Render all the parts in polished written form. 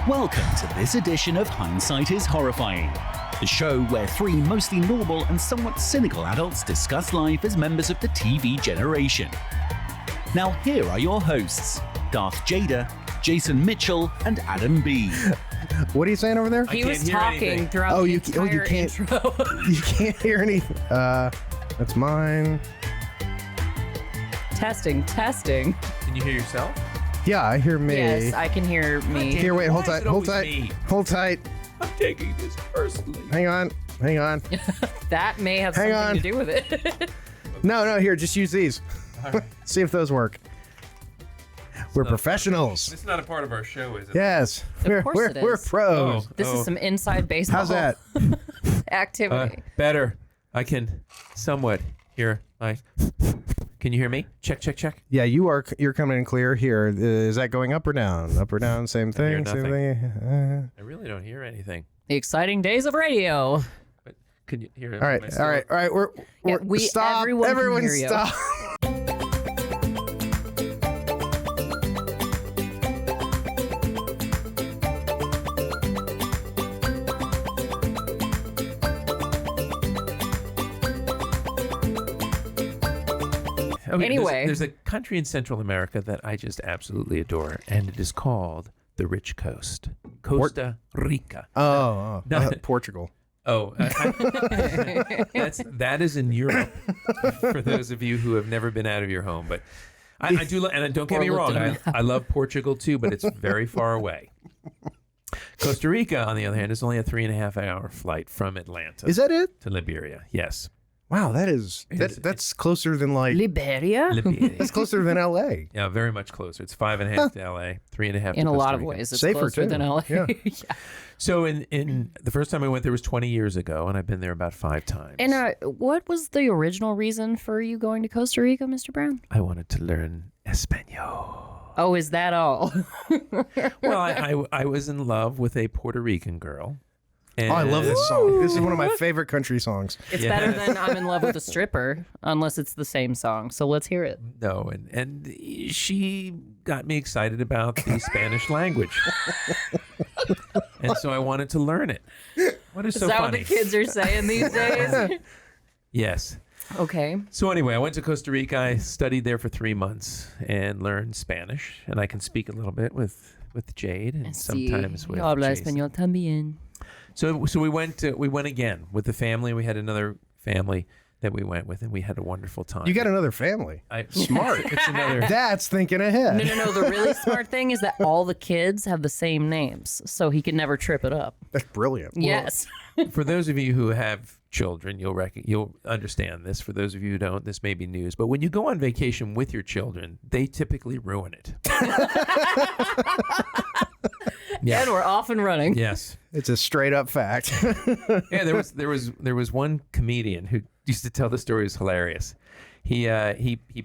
Welcome to this edition of Hindsight is Horrifying, the show where three mostly normal and somewhat cynical adults discuss life as members of the TV generation. Now here are your hosts, Darth Jada, Jason Mitchell, and Adam B. What are you saying over there? He was talking throughout the entire intro. You can't hear anything. That's mine. Testing. Can you hear yourself? Yeah, I hear me. Yes, I can hear me. Here, wait, hold tight. I'm taking this personally. Hang on. That may have something to do with it. No, here, just use these. All right. See if those work. We're professionals. It's not a part of our show, is it? Yes. Of course it is. We're pros. This is some inside baseball. How's that? Activity. Better. I can somewhat hear my... Can you hear me? Check. Yeah, you're coming in clear here. Is that going up or down? Up or down? Same thing. Same thing. I really don't hear anything. The exciting days of radio. But can you hear? All right. We're stop. Everyone can hear you. Stop. Okay, Anyway. there's a country in Central America that I just absolutely adore, and it is called the Rich Coast, Costa Rica. Portugal. That is in Europe. For those of you who have never been out of your home, but I do, and don't get me wrong, I love Portugal too, but it's very far away. Costa Rica, on the other hand, is only a 3.5-hour flight from Atlanta. Is that it? To Liberia? Yes. Wow, that's closer than like Liberia? That's closer than LA. Yeah, very much closer. It's 5.5 to LA, 3.5 to In a Costa lot of Rica. ways, it's Safer, closer too. than LA. Yeah. So in the first time I went there was 20 years ago, and I've been there about 5 times. And what was the original reason for you going to Costa Rica, Mr. Brown? I wanted to learn Espanol. Oh, is that all? Well, I was in love with a Puerto Rican girl. And Oh, I love this song. This is one of my favorite country songs. It's better than I'm in love with a stripper, unless it's the same song. So let's hear it. No, and she got me excited about the Spanish language. And so I wanted to learn it. What is so Is that funny? what the kids are saying these days? Yes. Okay. So anyway, I went to Costa Rica. I studied there for 3 months and learned Spanish. And I can speak a little bit with Jade and sometimes with Yo habla Jason. español también. So we went again with the family. We had another family that we went with, and we had a wonderful time. You got another family. Smart. It's another. That's thinking ahead. No. The really smart thing is that all the kids have the same names, so he can never trip it up. That's brilliant. Yes. For those of you who have children, you'll understand this. For those of you who don't, this may be news. But when you go on vacation with your children, they typically ruin it. Yeah. And we're off and running. Yes. It's a straight up fact. Yeah, there was one comedian who used to tell the story. It was hilarious. He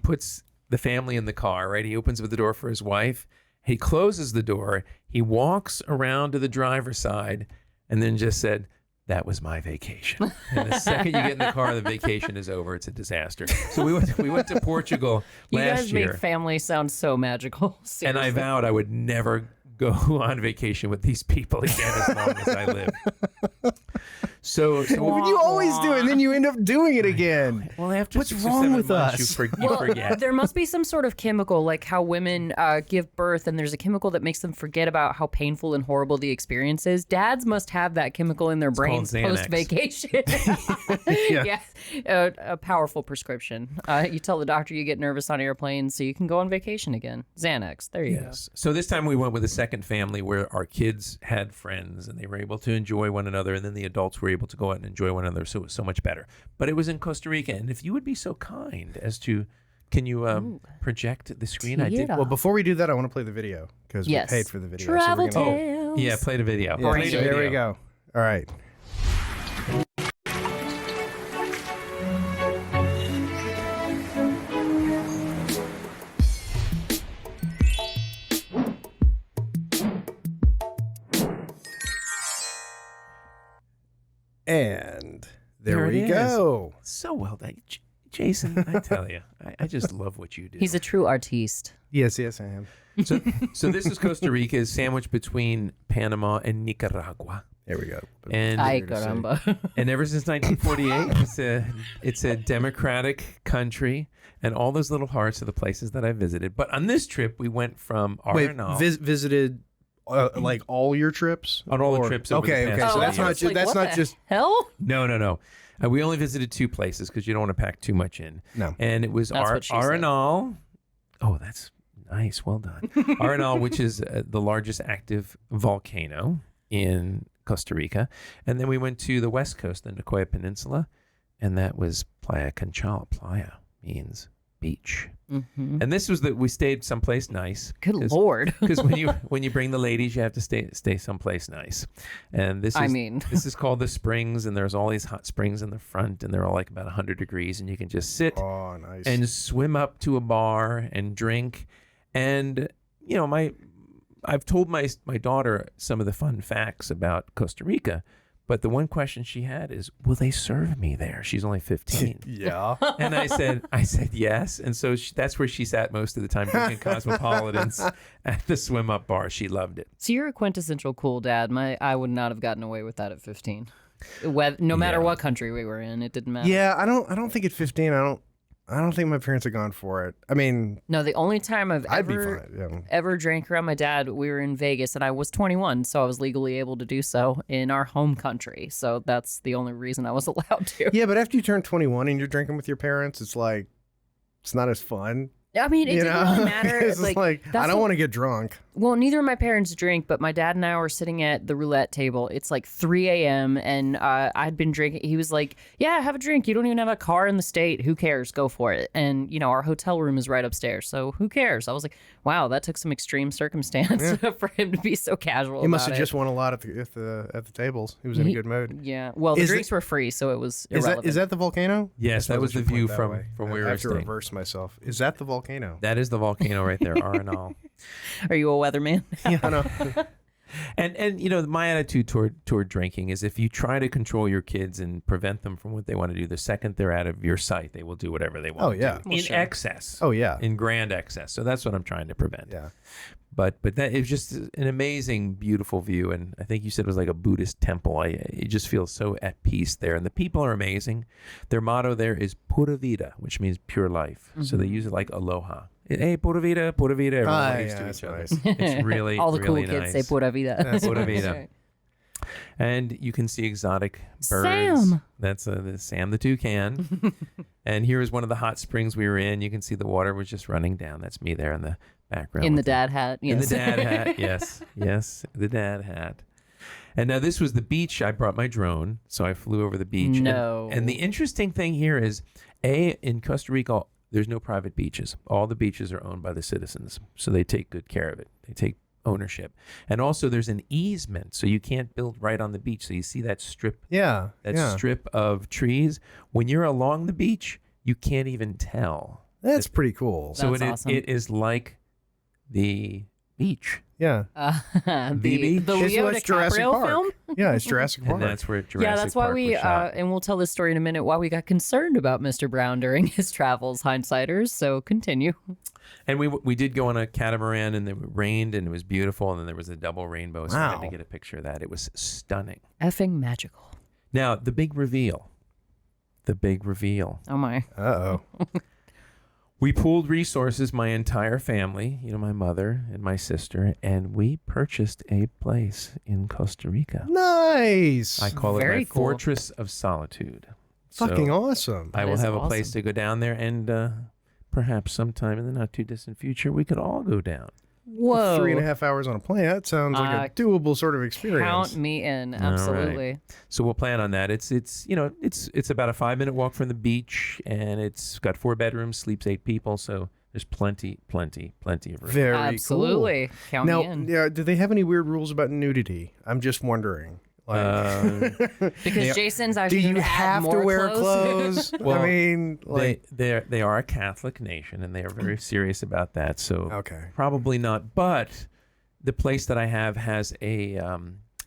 puts the family in the car, right? He opens up the door for his wife. He closes the door. He walks around to the driver's side and then just said, "That was my vacation." And the second you get in the car, the vacation is over. It's a disaster. So we went to Portugal You last guys year. make family sound so magical. And I Seriously. vowed I would never go on vacation with these people again as long as I live. So You always do it, and then you end up doing it again. well, after What's 6 or wrong 7 with months, us? you forget. There must be some sort of chemical, like how women give birth, and there's a chemical that makes them forget about how painful and horrible the experience is. Dads must have that chemical in their brains called Xanax. post-vacation. Yeah. A powerful prescription. You tell the doctor you get nervous on airplanes so you can go on vacation again. Xanax. There you Yes. So this time we went with a second family where our kids had friends and they were able to enjoy one another, and then the adults were able to go out and enjoy one another. So it was so much better. But it was in Costa Rica, and if you would be so kind as to, can you project the screen? I did. Yeah. Well, before we do that, I want to play the video because Yes. we paid for the video. Travel so we're gonna, tales. Yeah, play the video. Yeah, Play the so here we video. go. All right. And there There we it go. So well done. Jason, I tell you, I just love what you do. He's a true artiste. Yes, I am. So this is Costa Rica, is sandwiched between Panama and Nicaragua. There we go. And Ay, caramba. And ever since 1948, it's a democratic country, and all those little hearts are the places that I visited. But on this trip, we went from Wait, Arenal. visited like all your trips? On all the trips over the Okay, past so few that's years. not just What the just hell? No. We only visited 2 places because you don't want to pack too much in. No. And it was That's what she said. Arenal. Oh, that's nice. Well done. Arenal, which is the largest active volcano in Costa Rica. And then we went to the west coast, the Nicoya Peninsula, and that was Playa Conchal. Playa means beach. Mm-hmm. And this was we stayed someplace nice. Good Lord. Because when you bring the ladies, you have to stay someplace nice. And this is called the Springs, and there's all these hot springs in the front, and they're all like about 100 degrees, and you can just sit nice. and swim up to a bar and drink. And I've told my daughter some of the fun facts about Costa Rica, but the one question she had is, will they serve me there? She's only 15. Yeah. And I said yes. And so that's where she sat most of the time, drinking Cosmopolitans at the swim up bar. She loved it. So you're a quintessential cool dad. I would not have gotten away with that at 15. No matter what country we were in, it didn't matter. Yeah, I don't think at 15 I don't think my parents had gone for it. I mean, No, the only time I'd be fine. ever drank around my dad, we were in Vegas, and I was 21, so I was legally able to do so in our home country. So that's the only reason I was allowed to. Yeah, but after you turn 21 and you're drinking with your parents, it's like it's not as fun. I mean, it didn't really matter. It's just like I don't want to get drunk. Well, neither of my parents drink, but my dad and I were sitting at the roulette table. It's like 3 a.m. and I'd been drinking. He was like, yeah, have a drink. You don't even have a car in the state. Who cares? Go for it. And, our hotel room is right upstairs. So who cares? I was like, wow, that took some extreme circumstance for him to be so casual. He must have about just won a lot at the tables. He was in a good mood. Yeah. Well, the drinks were free, so it was irrelevant. Is that the volcano? Yes, that was the view from where we I were have to staying. reverse myself. Is that the volcano? That is the volcano right there, Arenal. Are you a weatherman? Yeah, I know. And my attitude toward drinking is, if you try to control your kids and prevent them from what they want to do, the second they're out of your sight, they will do whatever they want. Oh, yeah. to do. In excess. Oh, yeah. In grand excess. So that's what I'm trying to prevent. Yeah. But that it was just an amazing, beautiful view, and I think you said it was like a Buddhist temple. You just feel so at peace there, and the people are amazing. Their motto there is "Pura Vida," which means pure life. So they use it like aloha. Hey, pura vida, pura vida. Everyone waves to each other. nice. It's really All the really cool nice. kids say pura vida. Pura vida. And you can see exotic birds. Sam. That's Sam the toucan. And here is one of the hot springs we were in. You can see the water was just running down. That's me there in the background. In the with dad hat. Yes. In the dad hat, yes. Yes, the dad hat. And now this was the beach. I brought my drone, so I flew over the beach. No. And the interesting thing here is, in Costa Rica, there's no private beaches. All the beaches are owned by the citizens, so they take good care of it. They take ownership. And also there's an easement, so you can't build right on the beach. So you see that strip strip of trees. When you're along the beach, you can't even tell. That's pretty cool. So That's awesome. it is like the beach. Yeah. The beach. Leo It's Jurassic DiCaprio Park. film? Yeah, it's Jurassic Park. And that's where Jurassic Yeah, that's why Park we, was shot. and we'll tell this story in a minute, why we got concerned about Mr. Brown during his travels, hindsighters. So continue. And we did go on a catamaran, and it rained, and it was beautiful, and then there was a double rainbow, so I had to Wow. get a picture of that. It was stunning. Effing magical. Now, the big reveal. The big reveal. Oh, my. Uh-oh. We pooled resources, my entire family, my mother and my sister, and we purchased a place in Costa Rica. Nice. I call it Very my cool. fortress of solitude. Fucking So awesome. I That will is have a place awesome. to go down there, and perhaps sometime in the not too distant future, we could all go down. Whoa. 3.5 hours on a plane. That sounds like a doable sort of experience. Count me in. Absolutely. So we'll plan on that. It's about a 5-minute walk from the beach, and it's got 4 bedrooms, sleeps 8 people. So there's plenty of room. Very Absolutely. cool. Count Now, me in. yeah, do they have any weird rules about nudity? I'm just wondering. Because Jason's do actually you gonna add have to more wear clothes? Well, I mean, they are a Catholic nation, and they are very serious about that. So okay. probably not. But the place that I have has a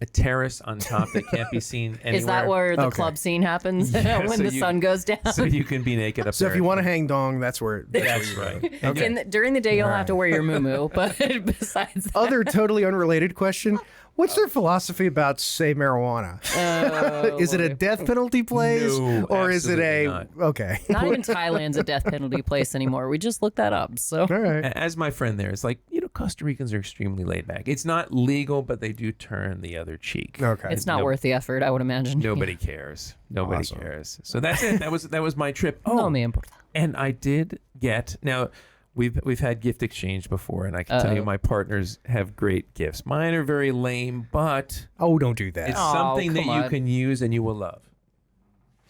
a terrace on top that can't be seen anywhere. Is that where the club scene happens when so the sun goes down? So you can be naked up So there. if you want to hang dong, that's where. That's right. Okay. During the day, you'll have to wear your muumuu, but besides that, Other totally unrelated question. What's their philosophy about, say, marijuana? Is it a death penalty place? No, or is it a... absolutely Okay. not even Thailand's a death penalty place anymore. We just looked that up. So All right. As my friend there is like, Costa Ricans are extremely laid back. It's not legal, but they do turn the other cheek. Okay. it's not worth the effort, I would imagine. Nobody cares. Nobody Awesome. cares. So that's it. That was my trip. No me importa. And I did get now. We've had gift exchange before, and I can tell you my partners have great gifts. Mine are very lame, but Oh, don't do that. it's something that come you on. can use and you will love.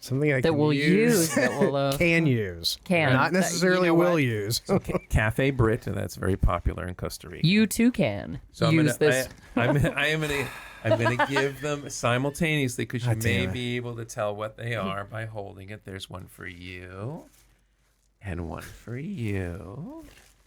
Something I That can we'll use, that we'll can use. Can. Not That- necessarily you know will what? use. Cafe Brit, and that's very popular in Costa Rica. You too can So use this. I'm gonna give them simultaneously because you God may damn it. be able to tell what they are by holding it. There's one for you, and one for you.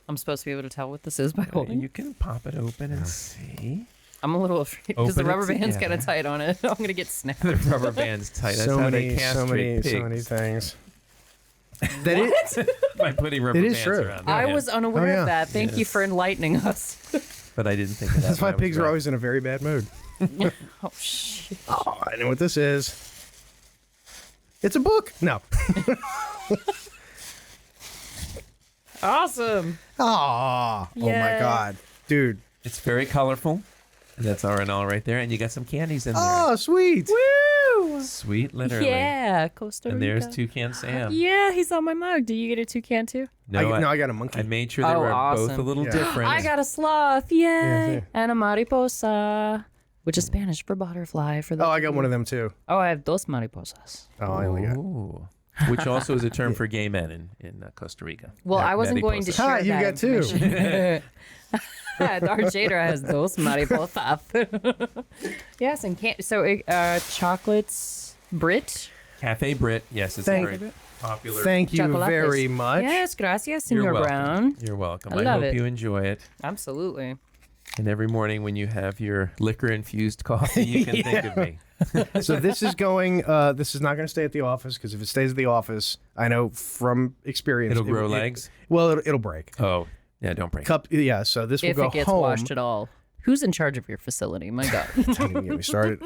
I'm supposed to be able to tell what this is by holding. You can pop it open and see. I'm a little afraid because the Open it rubber band's kind together. of tight on it. I'm gonna get snapped. The rubber band's tight. That's So how many, they so castrate many pigs. things. That is, By putting rubber It is bands true. around. I Yeah. was unaware Oh, yeah. of that. Thank you for enlightening us. but I didn't think of that. that's why when I was pigs are driving. always in a very bad mood. Oh shit! Oh, I know what this is. It's a book. No. Awesome. Oh my Yay. God. Dude. It's very colorful. And that's R&L right there, and you got some candies in there. Oh, sweet. Woo! Sweet, literally. Yeah, Costa Rica. And there's Toucan Sam. Yeah, he's on my mug. Do you get a toucan too? No, I got a monkey. I made sure they Oh, were both awesome. a little Yeah. different. I got a sloth. Yay! Yeah. And a mariposa, which is Spanish for butterfly. For the Oh, I got one of them too. Oh, I have dos mariposas. Oh, I only got. Ooh. Which also is a term for gay men in Costa Rica. Well, I wasn't going to Mariposa. share you that got two. information. Our Jada has dos mariposas. Yes, and chocolates, Brit. Cafe Brit, yes, it's Thank- very popular. Thank you Chocolates. very much. Yes, gracias, You're Senor welcome. Brown. You're welcome. I I love hope it. you enjoy it. Absolutely. And every morning when you have your liquor-infused coffee, you can think of me. So this is going. This is not going to stay at the office because if it stays at the office, I know from experience It'll grow legs? Well, it'll break. Oh, yeah, don't break. Cup. Yeah. So this will If go it gets home. washed at all. Who's in charge of your facility? My God. Don't even get me started.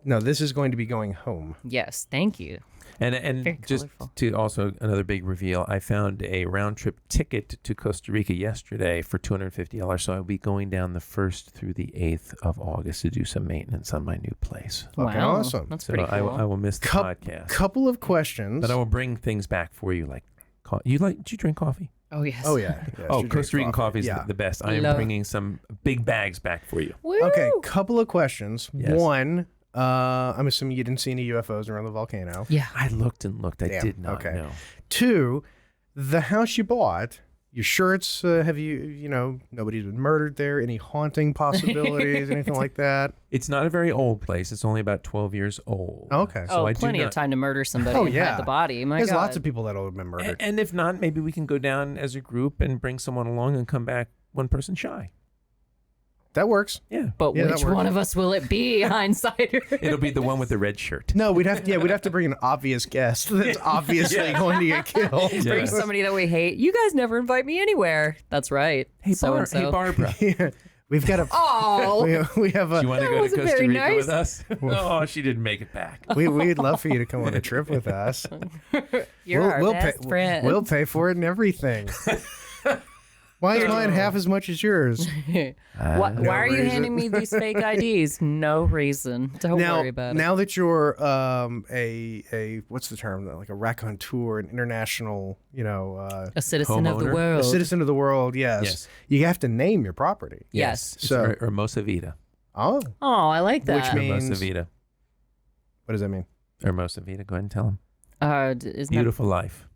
No, this is going to be going home. Yes, thank you. And Very just colorful. to also another big reveal, I found a round trip ticket to Costa Rica yesterday for $250. So I'll be going down the 1st through the 8th of August to do some maintenance on my new place. Okay, Wow, awesome. That's So pretty I cool. will miss the podcast, Couple of questions. but I will bring things back for you. Like, do you drink coffee? Oh yes. Oh yeah. Yes, Oh, you drink Costa Rican coffee is Yeah. the best. I am Love- bringing some big bags back for you. Woo! Okay. Couple of questions. Yes. One. I'm assuming you didn't see any UFOs around the volcano. Yeah. I looked and looked. I Damn, did not okay. know. Two, the house you bought. You sure it's have you nobody's been murdered there? Any haunting possibilities? Anything like that? It's not a very old place. It's only about 12 years old. Okay. Oh, I do plenty of not- time to murder somebody Oh, and yeah. hide the body. My There's God. lots of people that have been murdered. And if not, maybe we can go down as a group and bring someone along and come back one person shy. That works. Yeah. But Yeah, that which works. one of us will it be, hindsighter? It'll be the one with the red shirt. No, we'd have to bring an obvious guest that's obviously going to get killed. Yeah. Bring somebody that we hate. You guys never invite me anywhere. That's right. Hey, so and so. hey, Barbara. Yeah. We've got a Oh, we have Do you a want to That go to wasn't Costa very Rica nice. with us? Oh, she didn't make it back. we'd love for you to come on a trip with us. you're our best pay, friend. We'll pay for it and everything. Why is mine half as much as yours? Why are you reason. handing me these fake IDs? No reason. Don't Now, worry about it. now that you're a what's the term, like a raconteur, an international, A citizen of the homeowner? world. a citizen of the world, yes, Yes. you have to name your property. Yes. It's So- Hermosa Vida. Oh, Oh, I like that. Which means- Hermosa Vida. what does that mean? Hermosa Vida. Go ahead and tell them. Isn't Beautiful life.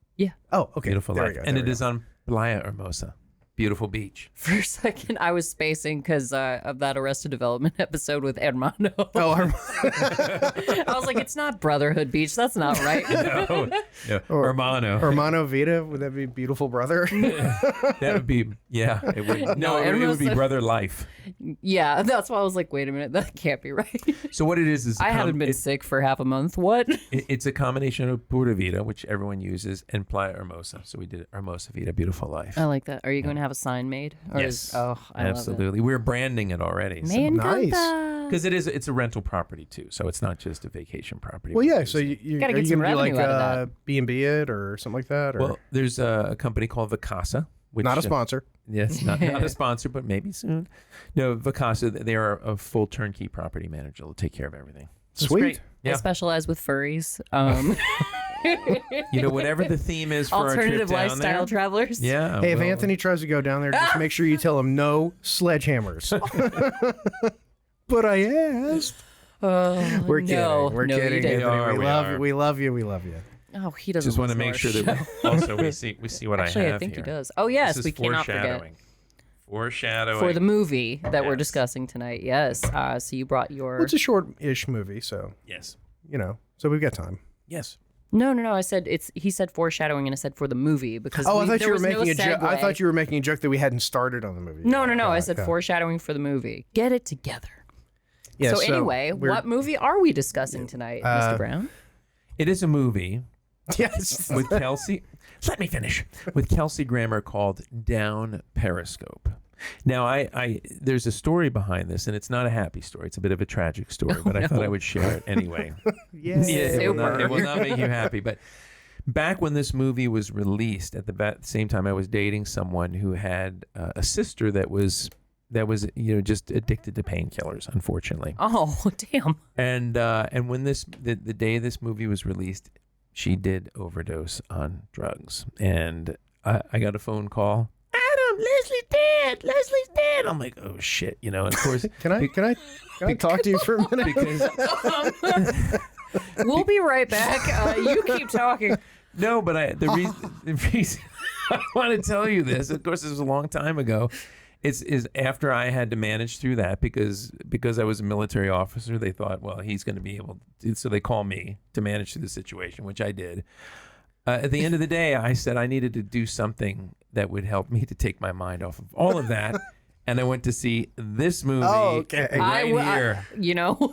Oh, okay. Beautiful there life. we go, And there it we is on Playa Hermosa. beautiful beach. For a second, I was spacing because of that Arrested Development episode with Hermano. Oh, I was like, it's not Brotherhood Beach. That's not right. No, Hermano. Hermano Vita, would that be beautiful brother? That would be, yeah. It would, no, it would be Brother Life. Yeah, that's why I was like, wait a minute, that can't be right. So what it is I haven't been sick for half a month. What? It's a combination of Pura Vida, which everyone uses, and Playa Hermosa. So we did Hermosa Vida, beautiful life. I like that. Are you going to have a sign made? Or Yes. I absolutely. We're branding it already. love it. Man, Nice. Because it's a rental property too, so it's not just a vacation property. Well, yeah. So you Gotta are get you some gonna do like revenue out of B&B it or something like that? Or Well, there's a company called Vacasa. Which, not a sponsor. Yes, not a sponsor, but maybe soon. No, Vacasa, they are a full turnkey property manager. They'll take care of everything. It's Sweet. great. I Yeah. specialize with furries. Whatever the theme is for our trip Alternative down lifestyle there. travelers. Yeah. Hey, if well, Anthony tries to go down there, just make sure you tell him no sledgehammers. But I asked. We're kidding. We're no, you kidding. didn't. Anthony. We We love are. you. We love you. We love you. Oh, he doesn't. just want to listen make sure our that show. also we see what Actually, I have I think here. he does. Oh yes, This is we cannot forget foreshadowing. Foreshadowing. for the movie that we're Yes. discussing tonight. Yes. So you brought your. Well, it's a short-ish movie, so Yes. so we've got time. Yes. No. I said it's. He said foreshadowing, and I said for the movie because. Oh, I thought there you were was no making a joke. I segue. thought you were making a joke that we hadn't started on the movie. No. yet. I said Okay. foreshadowing for the movie. Get it together. Yeah, so anyway, we're- what movie are we discussing tonight, Mr. Brown? It is a movie Yes. with Kelsey. Let me finish. With Kelsey Grammer called Down Periscope. Now, I there's a story behind this, and it's not a happy story. It's a bit of a tragic story, but I thought I would share it anyway. Yes. It will Super. not make you happy. But back when this movie was released, at the same time, I was dating someone who had a sister that was just addicted to painkillers, unfortunately. Oh, damn. And when the day this movie was released, she did overdose on drugs, and I got a phone call. Adam, Leslie's dead. Leslie's dead. I'm like, oh shit, and of course, Can I talk to you for a minute? because We'll be right back. You keep talking. no, but the reason I want to tell you this, of course, this was a long time ago. Is after I had to manage through that because I was a military officer, they thought, well, he's going to be able to, so they call me to manage through the situation, which I did. At the end of the day, I said I needed to do something that would help me to take my mind off of all of that. And I went to see this movie okay. right here.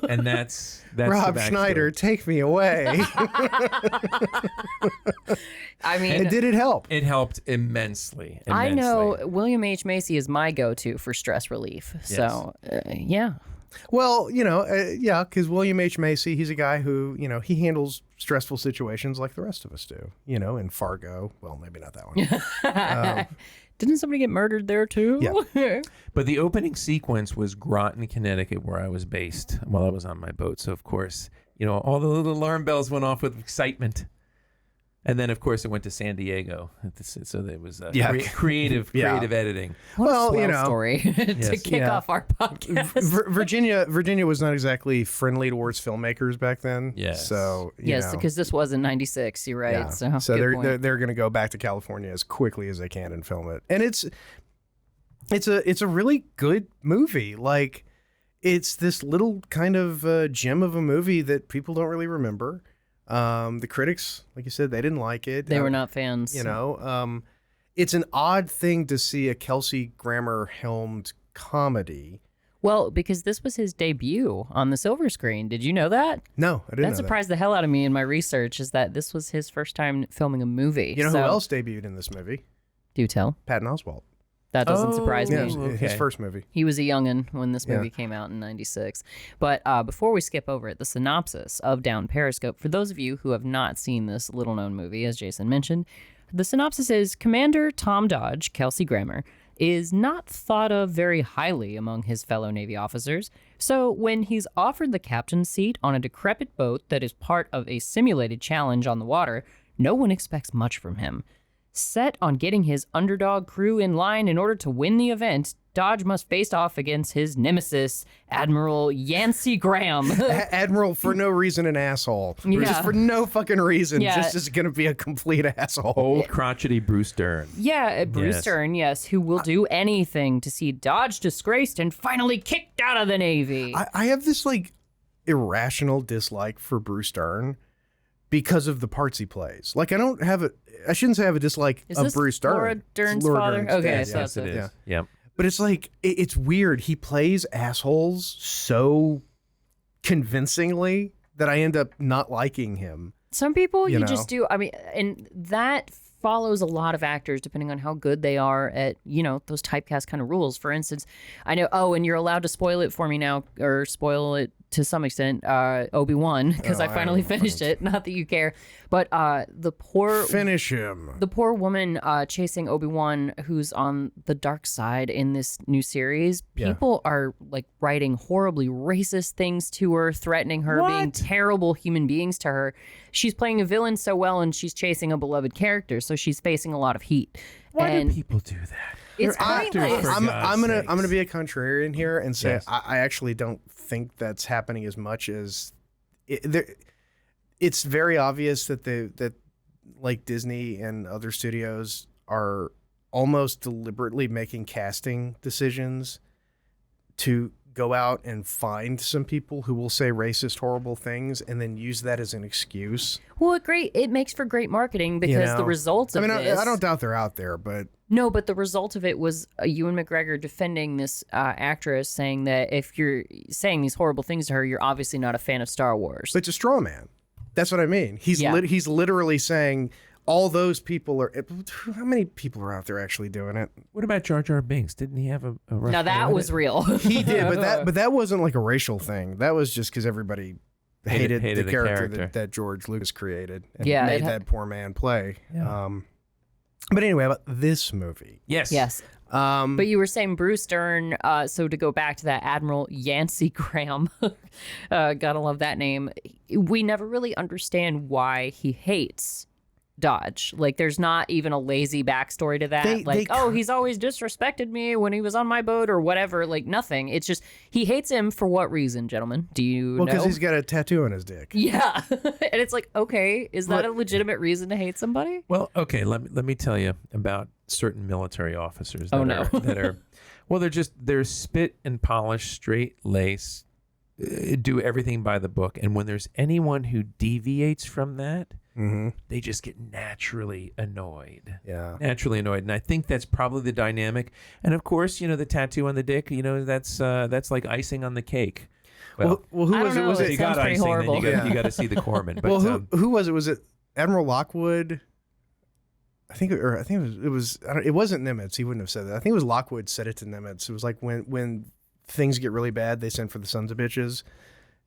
And that's Rob the backstory. Schneider, take me away. I mean, And did it help? It helped immensely. I know William H. Macy is my go-to for stress relief. So, yeah. Well, yeah, because William H. Macy, he's a guy who, he handles stressful situations like the rest of us do, in Fargo. Well, maybe not that one. Didn't somebody get murdered there too? Yeah. But the opening sequence was Groton, Connecticut, where I was based while I was on my boat. So, of course, all the little alarm bells went off with excitement. And then, of course, it went to San Diego. So there was creative editing. What Well, a swell story to Yes. kick off our podcast. Virginia was not exactly friendly towards filmmakers back then. Yes. So, Yes, because this was in '96. You're right. yeah. So, So good point. they're going to go back to California as quickly as they can and film it. And it's a really good movie. Like, it's this little kind of gem of a movie that people don't really remember. The critics, like you said, they didn't like it. They were not fans. It's an odd thing to see a Kelsey Grammer helmed comedy. Well, because this was his debut on the silver screen. Did you know that? No, I didn't know That surprised the hell out of me in my research. Is that this was his first time filming a movie? that. You know So, who else debuted in this movie? Do tell. Patton Oswalt. That doesn't surprise Yeah, me. his okay. first movie. He was a youngin' when this movie Yeah. came out in '96. But before we skip over it, the synopsis of Down Periscope, for those of you who have not seen this little-known movie, as Jason mentioned, the synopsis is Commander Tom Dodge, Kelsey Grammer, is not thought of very highly among his fellow Navy officers. So when he's offered the captain's seat on a decrepit boat that is part of a simulated challenge on the water, no one expects much from him. Set on getting his underdog crew in line in order to win the event, Dodge must face off against his nemesis, Admiral Yancey Graham. Admiral for no reason an asshole. Yeah. Just for no fucking reason. Yeah. Just is going to be a complete asshole. Old crotchety Bruce Dern. Yeah, Bruce Yes. Dern, yes, who will do anything to see Dodge disgraced and finally kicked out of the Navy. I have this like irrational dislike for Bruce Dern because of the parts he plays. Like I shouldn't say I have a dislike Is of this Bruce Dern. Laura It's Dern's Laura father? Dern's Okay, dad, so yeah. that's Yes, it is. Yeah. Yep. But it's like it's weird. He plays assholes so convincingly that I end up not liking him. Some people You you know? just do. I mean, and that follows a lot of actors depending on how good they are at, those typecast kind of rules. For instance, I know, and you're allowed to spoil it for me now, or spoil it to some extent, Obi-Wan, because Oh, I finally finished it. Not that you care. But the poor Finish him. the poor woman chasing Obi-Wan, who's on the dark side in this new series, Yeah. people are like writing horribly racist things to her, threatening her, being terrible human beings to her. She's playing a villain so well, and she's chasing a beloved character, so she's facing a lot of heat. Why and do people do that? it's actors pointless. for I'm God's gonna sakes. be a contrarian here and say Yes. I actually don't think that's happening as much as it's very obvious that like Disney and other studios are almost deliberately making casting decisions to go out and find some people who will say racist, horrible things and then use that as an excuse. Well, it makes for great marketing because the results of this. I don't doubt they're out there, but No, but the result of it was Ewan McGregor defending this actress, saying that if you're saying these horrible things to her, you're obviously not a fan of Star Wars. it's a straw man. That's what I mean. He's Yeah. he's literally saying all those people are. How many people are out there actually doing it? What about Jar Jar Binks? Didn't he have a rough Now go that with was it? real. He did, but that wasn't like a racial thing. That was just because everybody hated Hated the the character, character. that George Lucas created and Yeah, made it that poor man play. Yeah. But anyway, about this movie. Yes. Yes. But you were saying Bruce Dern, so to go back to that, Admiral Yancey Graham, gotta love that name. We never really understand why he hates Dodge. Like, there's not even a lazy backstory to that. He's always disrespected me when he was on my boat or whatever. Like, nothing. It's just, he hates him for what reason, gentlemen? Do you Well, know? because he's got a tattoo on his dick. Yeah. And it's like, okay, is that a legitimate reason to hate somebody? Well, okay. Let me tell you about certain military officers. Oh, no. They're spit and polish, straight lace, do everything by the book. And when there's anyone who deviates from that, they just get naturally annoyed. Yeah. Naturally annoyed. And I think that's probably the dynamic. And of course, the tattoo on the dick, that's like icing on the cake. Well, who I was don't it? Was know. it? you sounds got pretty icing, horrible. then you got to see the corpsman. But Well, who was it? Was it Admiral Lockwood? I think it was. It wasn't Nimitz. He wouldn't have said that. I think it was Lockwood said it to Nimitz. It was like when things get really bad, they send for the sons of bitches,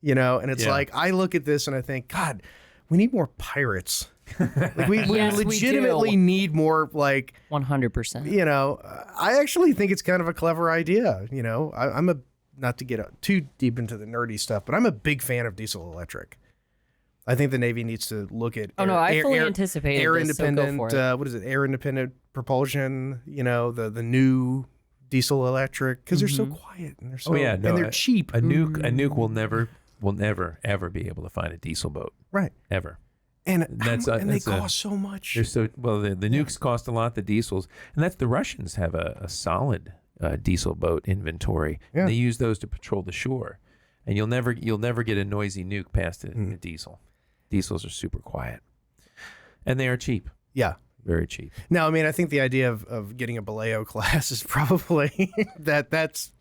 And it's Yeah. like I look at this and I think, God, we need more pirates. Like we Yes, we legitimately do. need more. Like 100%. I actually think it's kind of a clever idea. I'm a not to get too deep into the nerdy stuff, but I'm a big fan of diesel electric. I think the Navy needs to look at I fully anticipated air this, so go independent. for it. What is it? Air independent propulsion. The new diesel electric because they're so quiet and they're so and they're cheap. A nuke will never ever be able to find a diesel boat Right. ever. And they that's cost so much. They're so well. The nukes cost a lot. The diesels, and that's the Russians have a solid diesel boat inventory. Yeah. And they use those to patrol the shore, and you'll never get a noisy nuke past a diesel. Diesels are super quiet, and they are cheap. Yeah. Very cheap. Now, I mean, I think the idea of getting a Baleo class is probably that's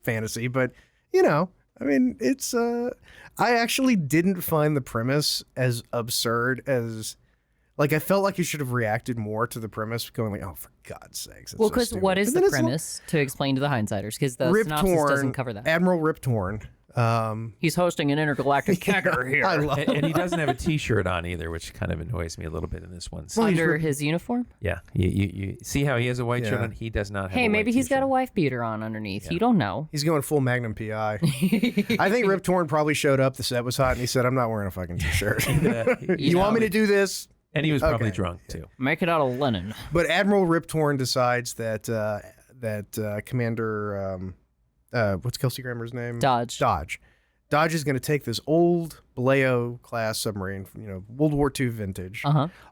fantasy, but I mean, it's I actually didn't find the premise as absurd as like I felt like you should have reacted more to the premise, going like, "Oh, for God's sakes!" Well, because what is the premise to explain to the hindsighters? Because the Rip synopsis Torn, doesn't cover that. Admiral Rip Torn. He's hosting an intergalactic kegger here I love And he doesn't have a T-shirt on either, which kind of annoys me a little bit in this one. under his uniform. Yeah, you see how he has a white shirt Yeah. on? He does not have. Hey, a maybe white he's got a t-shirt. wife beater on underneath. You don't know. He's going full Magnum PI. I think Rip Torn probably showed up. The set was hot, and he said, "I'm not wearing a fucking t-shirt. You want me to do this? And he was probably Okay. drunk too. Make it out of linen. But Admiral Rip Torn decides that Commander what's Kelsey Grammer's name? Dodge. Dodge is going to take this old Vallejo class submarine, World War II vintage,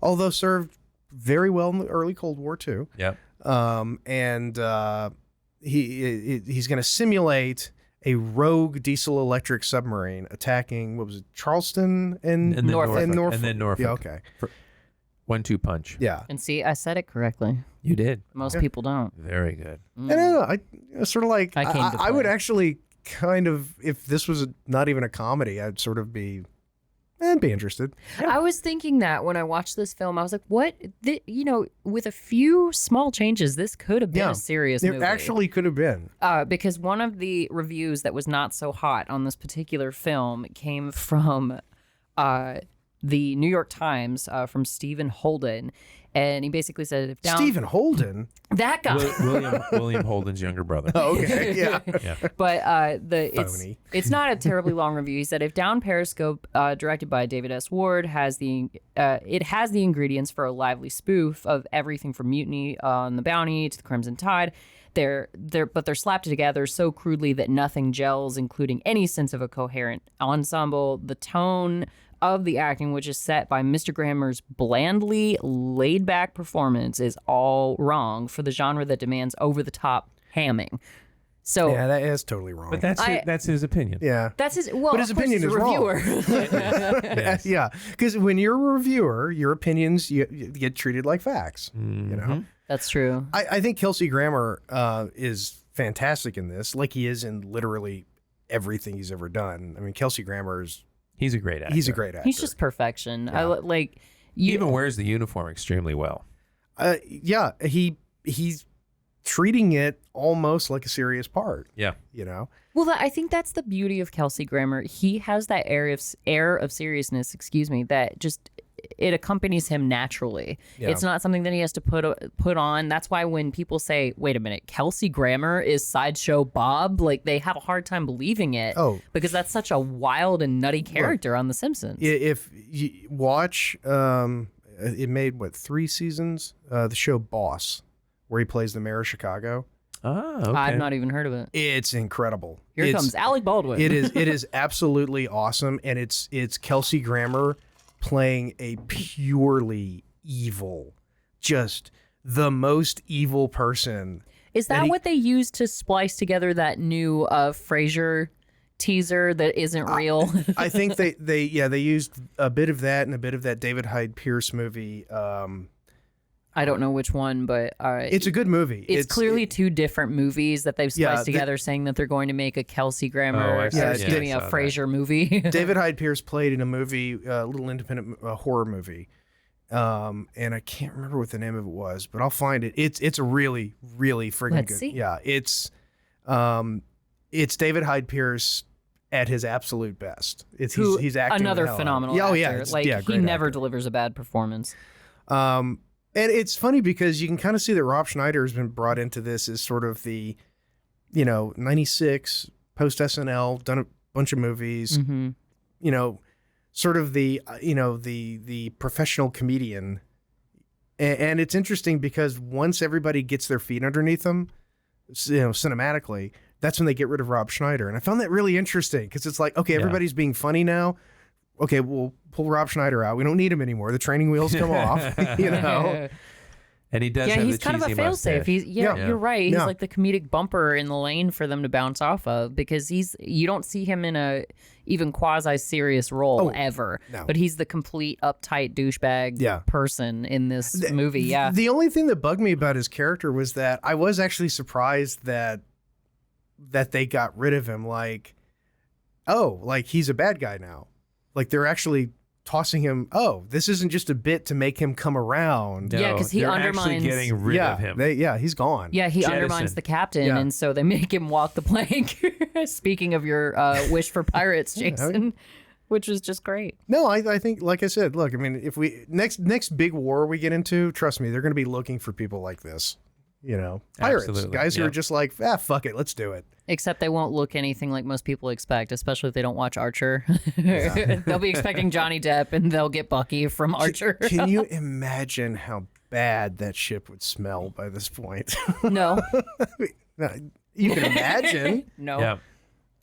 although served very well in the early Cold War too. Yep. And he's going to simulate a rogue diesel electric submarine attacking, what was it, Charleston and Norfolk. And Norfolk. And then Norfolk. Yeah, okay. 1-2 punch. Yeah. And see, I said it correctly. You did. Most people don't. Very good. And I don't know, I sort of like, I came to I would play. actually kind of, if this was not even a comedy, I'd sort of be interested. I was thinking that when I watched this film, I was like, what? With a few small changes, this could have been a serious It movie. actually could have been. Because one of the reviews that was not so hot on this particular film came from the New York Times from Stephen Holden. And he basically said, if Down... Stephen Holden? That guy. William Holden's younger brother. Oh, okay, yeah. But Phony. it's not a terribly long review. He said, if Down Periscope, directed by David S. Ward, has the ingredients for a lively spoof of everything from Mutiny on the Bounty to the Crimson Tide, but they're slapped together so crudely that nothing gels, including any sense of a coherent ensemble. The tone of the acting, which is set by Mr. Grammer's blandly laid-back performance, is all wrong for the genre that demands over-the-top hamming. So Yeah, that is totally wrong. But that's his opinion. yeah. that's his. Well, But his of course, opinion he's is a wrong. reviewer. Yes. Yeah, because when you're a reviewer, your opinions you get treated like facts. That's true. I think Kelsey Grammer is fantastic in this, like he is in literally everything he's ever done. I mean, Kelsey Grammer's He's a great actor. he's a great actor. He's just perfection. I like. He even wears the uniform extremely well. yeah, he's treating it almost like a serious part. Yeah. Well, I think that's the beauty of Kelsey Grammer. He has that air of seriousness, that just it accompanies him naturally. Yeah. It's not something that he has to put on. That's why when people say, "Wait a minute, Kelsey Grammer is Sideshow Bob," like they have a hard time believing it. Oh. because that's such a wild and nutty character on The Simpsons. If you watch, it made 3 seasons. The show Boss, where he plays the mayor of Chicago. Ah, okay. I've not even heard of it. It's incredible. Here comes Alec Baldwin. It is absolutely awesome, and it's Kelsey Grammer playing a purely evil, just the most evil person. Is that what they used to splice together that new Frasier teaser that isn't real? I think they used a bit of that and a bit of that David Hyde Pierce movie. I don't know which one, but It's a good movie. it's clearly two different movies that they've spliced together, saying that they're going to make a Kelsey Grammer, I see. or Yeah, excuse me, I a saw that. Frasier movie. David Hyde Pierce played in a movie, a little independent horror movie, and I can't remember what the name of it was, but I'll find it. It's a really, really friggin' Let's good. see. Yeah, it's David Hyde Pierce at his absolute best. He's acting another the hell out of it. phenomenal Yeah, oh, yeah, actor. it's- Like yeah, he great never actor. delivers a bad performance. And it's funny because you can kind of see that Rob Schneider has been brought into this as sort of the, 96 post SNL, done a bunch of movies, sort of the, the professional comedian. And it's interesting because once everybody gets their feet underneath them, cinematically, that's when they get rid of Rob Schneider. And I found that really interesting because it's like, okay, everybody's being funny now. Okay, we'll pull Rob Schneider out. We don't need him anymore. The training wheels come off, And he does have he's the kind of a cheesy failsafe. mustache. You're right. He's Yeah. like the comedic bumper in the lane for them to bounce off of because you don't see him in a even quasi serious role ever. no. But he's the complete uptight douchebag person in this movie. Yeah. The only thing that bugged me about his character was that I was actually surprised that they got rid of him. Like he's a bad guy now. Like they're actually tossing him. Oh, this isn't just a bit to make him come around. Yeah, 'cause he they're undermines- actually getting rid of him. He's gone. Yeah, he Jettison. undermines the captain, Yeah. and so they make him walk the plank. Speaking of your wish for pirates, Jason, which was just great. No, I think, like I said, look, I mean, if we next big war we get into, trust me, they're going to be looking for people like this. pirates, Absolutely, guys who yeah. are just like, fuck it, let's do it. Except they won't look anything like most people expect, especially if they don't watch Archer. They'll be expecting Johnny Depp, and they'll get Bucky from Archer. Can you imagine how bad that ship would smell by this point? No. You can imagine. No. Yeah.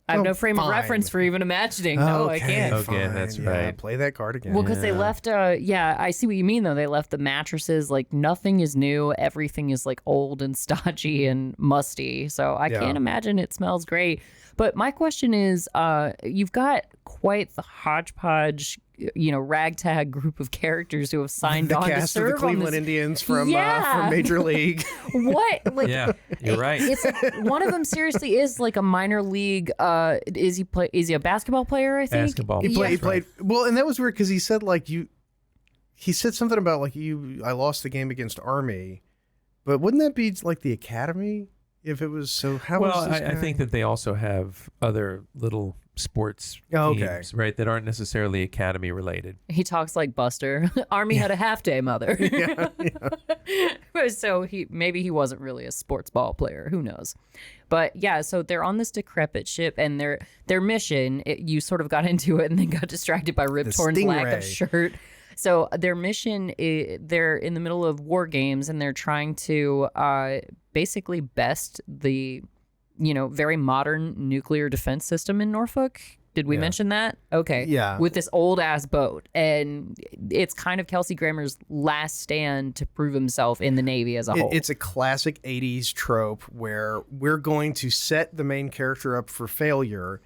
I have Well, no frame of fine. reference for even imagining. No, I can't. Okay, fine. that's Yeah, right. Play that card again. Well, because they left, I see what you mean, though. They left the mattresses, like, nothing is new. Everything is, like, old and stodgy and musty. So I can't imagine it smells great. But my question is, you've got quite the hodgepodge, ragtag group of characters who have signed the on to cast of serve the Cleveland on this. Indians from Yeah. Major League. What? Like, Yeah, you're right. It's like, one of them seriously is like a minor league. Is he a basketball player? I think Basketball. He Yeah. played. Well, and that was weird because he said he said something about I lost the game against Army, but wouldn't that be like the academy if it was so? How Well, was this I guy? think that they also have other little sports Oh, okay. teams, right, that aren't necessarily academy related. he talks like Buster. Army had a half day, mother. So maybe he wasn't really a sports ball player. Who knows? But yeah, so they're on this decrepit ship, and their mission. You sort of got into it and then got distracted by Rip The Torn's lack of Stingray. shirt. So their mission, they're in the middle of war games, and they're trying to basically best the, very modern nuclear defense system in Norfolk. Did we mention that? Okay. Yeah. With this old ass boat. And it's kind of Kelsey Grammer's last stand to prove himself in the Navy as a whole. It's a classic 80s trope where we're going to set the main character up for failure,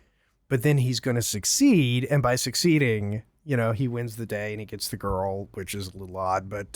but then he's going to succeed. And by succeeding, he wins the day and he gets the girl, which is a little odd, but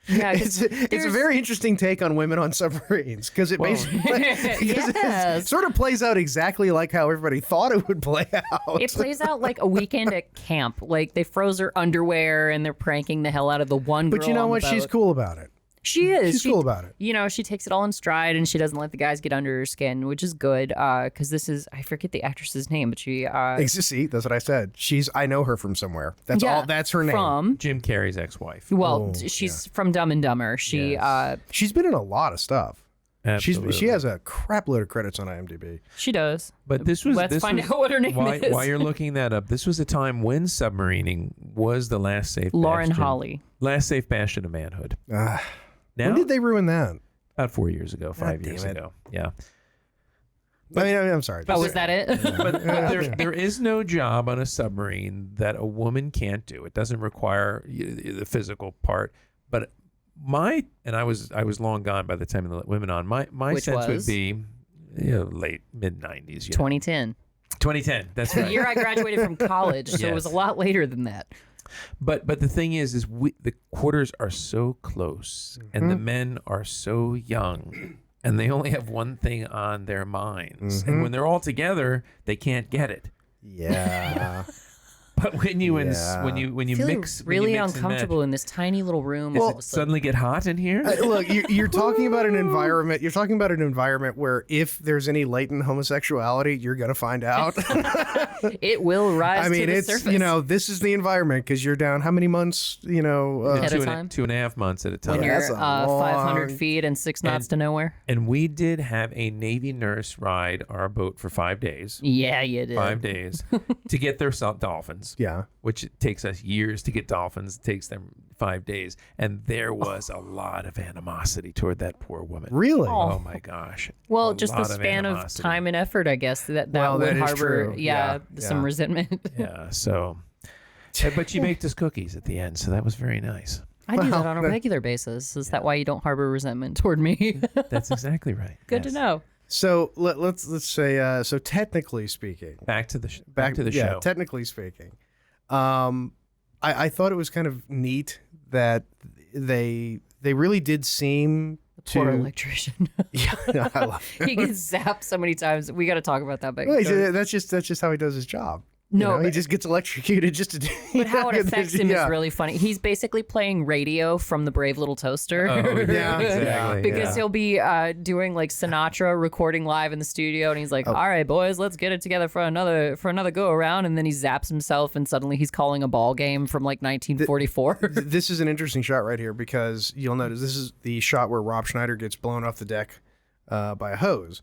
yeah, it's a very interesting take on women on submarines because it basically Yes. it sort of plays out exactly like how everybody thought it would play out. It plays out like a weekend at camp. Like they froze her underwear and they're pranking the hell out of the one girl. But you know on what? the She's boat. cool about it. She is. She's cool about it. She takes it all in stride and she doesn't let the guys get under her skin, which is good. Because this is, I forget the actress's name, but she. See, that's what I said. I know her from somewhere. That's all. That's her name. From. Jim Carrey's ex-wife. Well, she's from Dumb and Dumber. She She's been in a lot of stuff. Absolutely. She has a crap load of credits on IMDb. she does. But this was. Let's find out what her name why, is. While you're looking that up, this was a time when submarining was the last safe. Lauren bastion, Holly. Last safe bastion of manhood. Now, When did they ruin that? about 4 years ago, 5 damn years it. ago. Yeah. I'm sorry. Oh, was that it? But there is no job on a submarine that a woman can't do. It doesn't require the physical part. But I was long gone by the time of the women on. My Which sense was? would be late mid 90s. 2010. 2010. That's The right. year I graduated from college, so it was a Yes. lot later than that. But the thing is the quarters are so close and the men are so young and they only have one thing on their minds. And when they're all together, they can't get it. Yeah. But when you Yeah. when you Feeling mix really when you mix and uncomfortable in this tiny little room. match, all does of a it sudden. suddenly get hot in here? Look, you're talking about an environment. You're talking about an environment where if there's any latent homosexuality, you're gonna find out. It will rise I mean, to the it's surface. this is the environment because you're down how many months? At a Two and time? 2.5 months at a time. when Yeah, you're that's a 500 long- feet and 6 knots And- to nowhere. And we did have a Navy nurse ride our boat for 5 days. Yeah, you did. 5 days to get their dolphins. Yeah. Which it takes us years to get dolphins. It takes them 5 days. And there was a lot of animosity toward that poor woman. Really? Oh my gosh. Well, A just the lot span of animosity. time and effort, I guess, that Well, would that is harbor, true. yeah, Yeah, some yeah. resentment. Yeah, so. But she baked us cookies at the end, so that was very nice. I do that Well, on a that- regular basis. Is that why you don't harbor resentment toward me? That's exactly right. Good to Yes. know. So let's say so technically speaking, Back to the show. Technically speaking, I thought it was kind of neat that they really did seem to. Poor electrician. Yeah, I love it. He gets zapped so many times. We got to talk about that. But Well, that's just how he does his job. No, he just gets electrocuted just to do. but how it affects him is really funny. He's basically playing radio from the Brave Little Toaster. Oh, yeah, exactly. Because he'll be doing like Sinatra recording live in the studio, and he's like, "All right, boys, let's get it together for another go around." And then he zaps himself, and suddenly he's calling a ball game from like 1944. This is an interesting shot right here because you'll notice this is the shot where Rob Schneider gets blown off the deck by a hose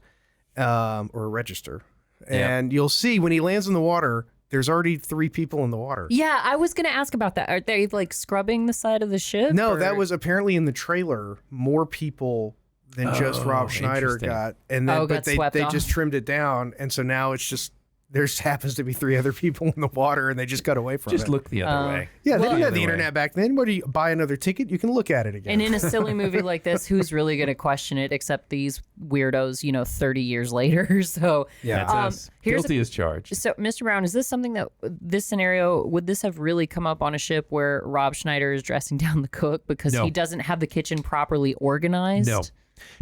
or a register, and you'll see when he lands in the water, there's already 3 people in the water. Yeah, I was going to ask about that. Are they like scrubbing the side of the ship? No, or? that was apparently in the trailer. More people than just Rob Schneider got, and then but they just trimmed it down, and so now it's just there happens to be 3 other people in the water, and they just got away from it. Just look the other way. Yeah, they didn't have the internet back then. What do you buy another ticket? You can look at it again. And in a silly movie like this, who's really going to question it except these weirdos, 30 years later? So That's us. Guilty as charged. So, Mr. Brown, is this something that this scenario, would this have really come up on a ship where Rob Schneider is dressing down the cook because he doesn't have the kitchen properly organized? No,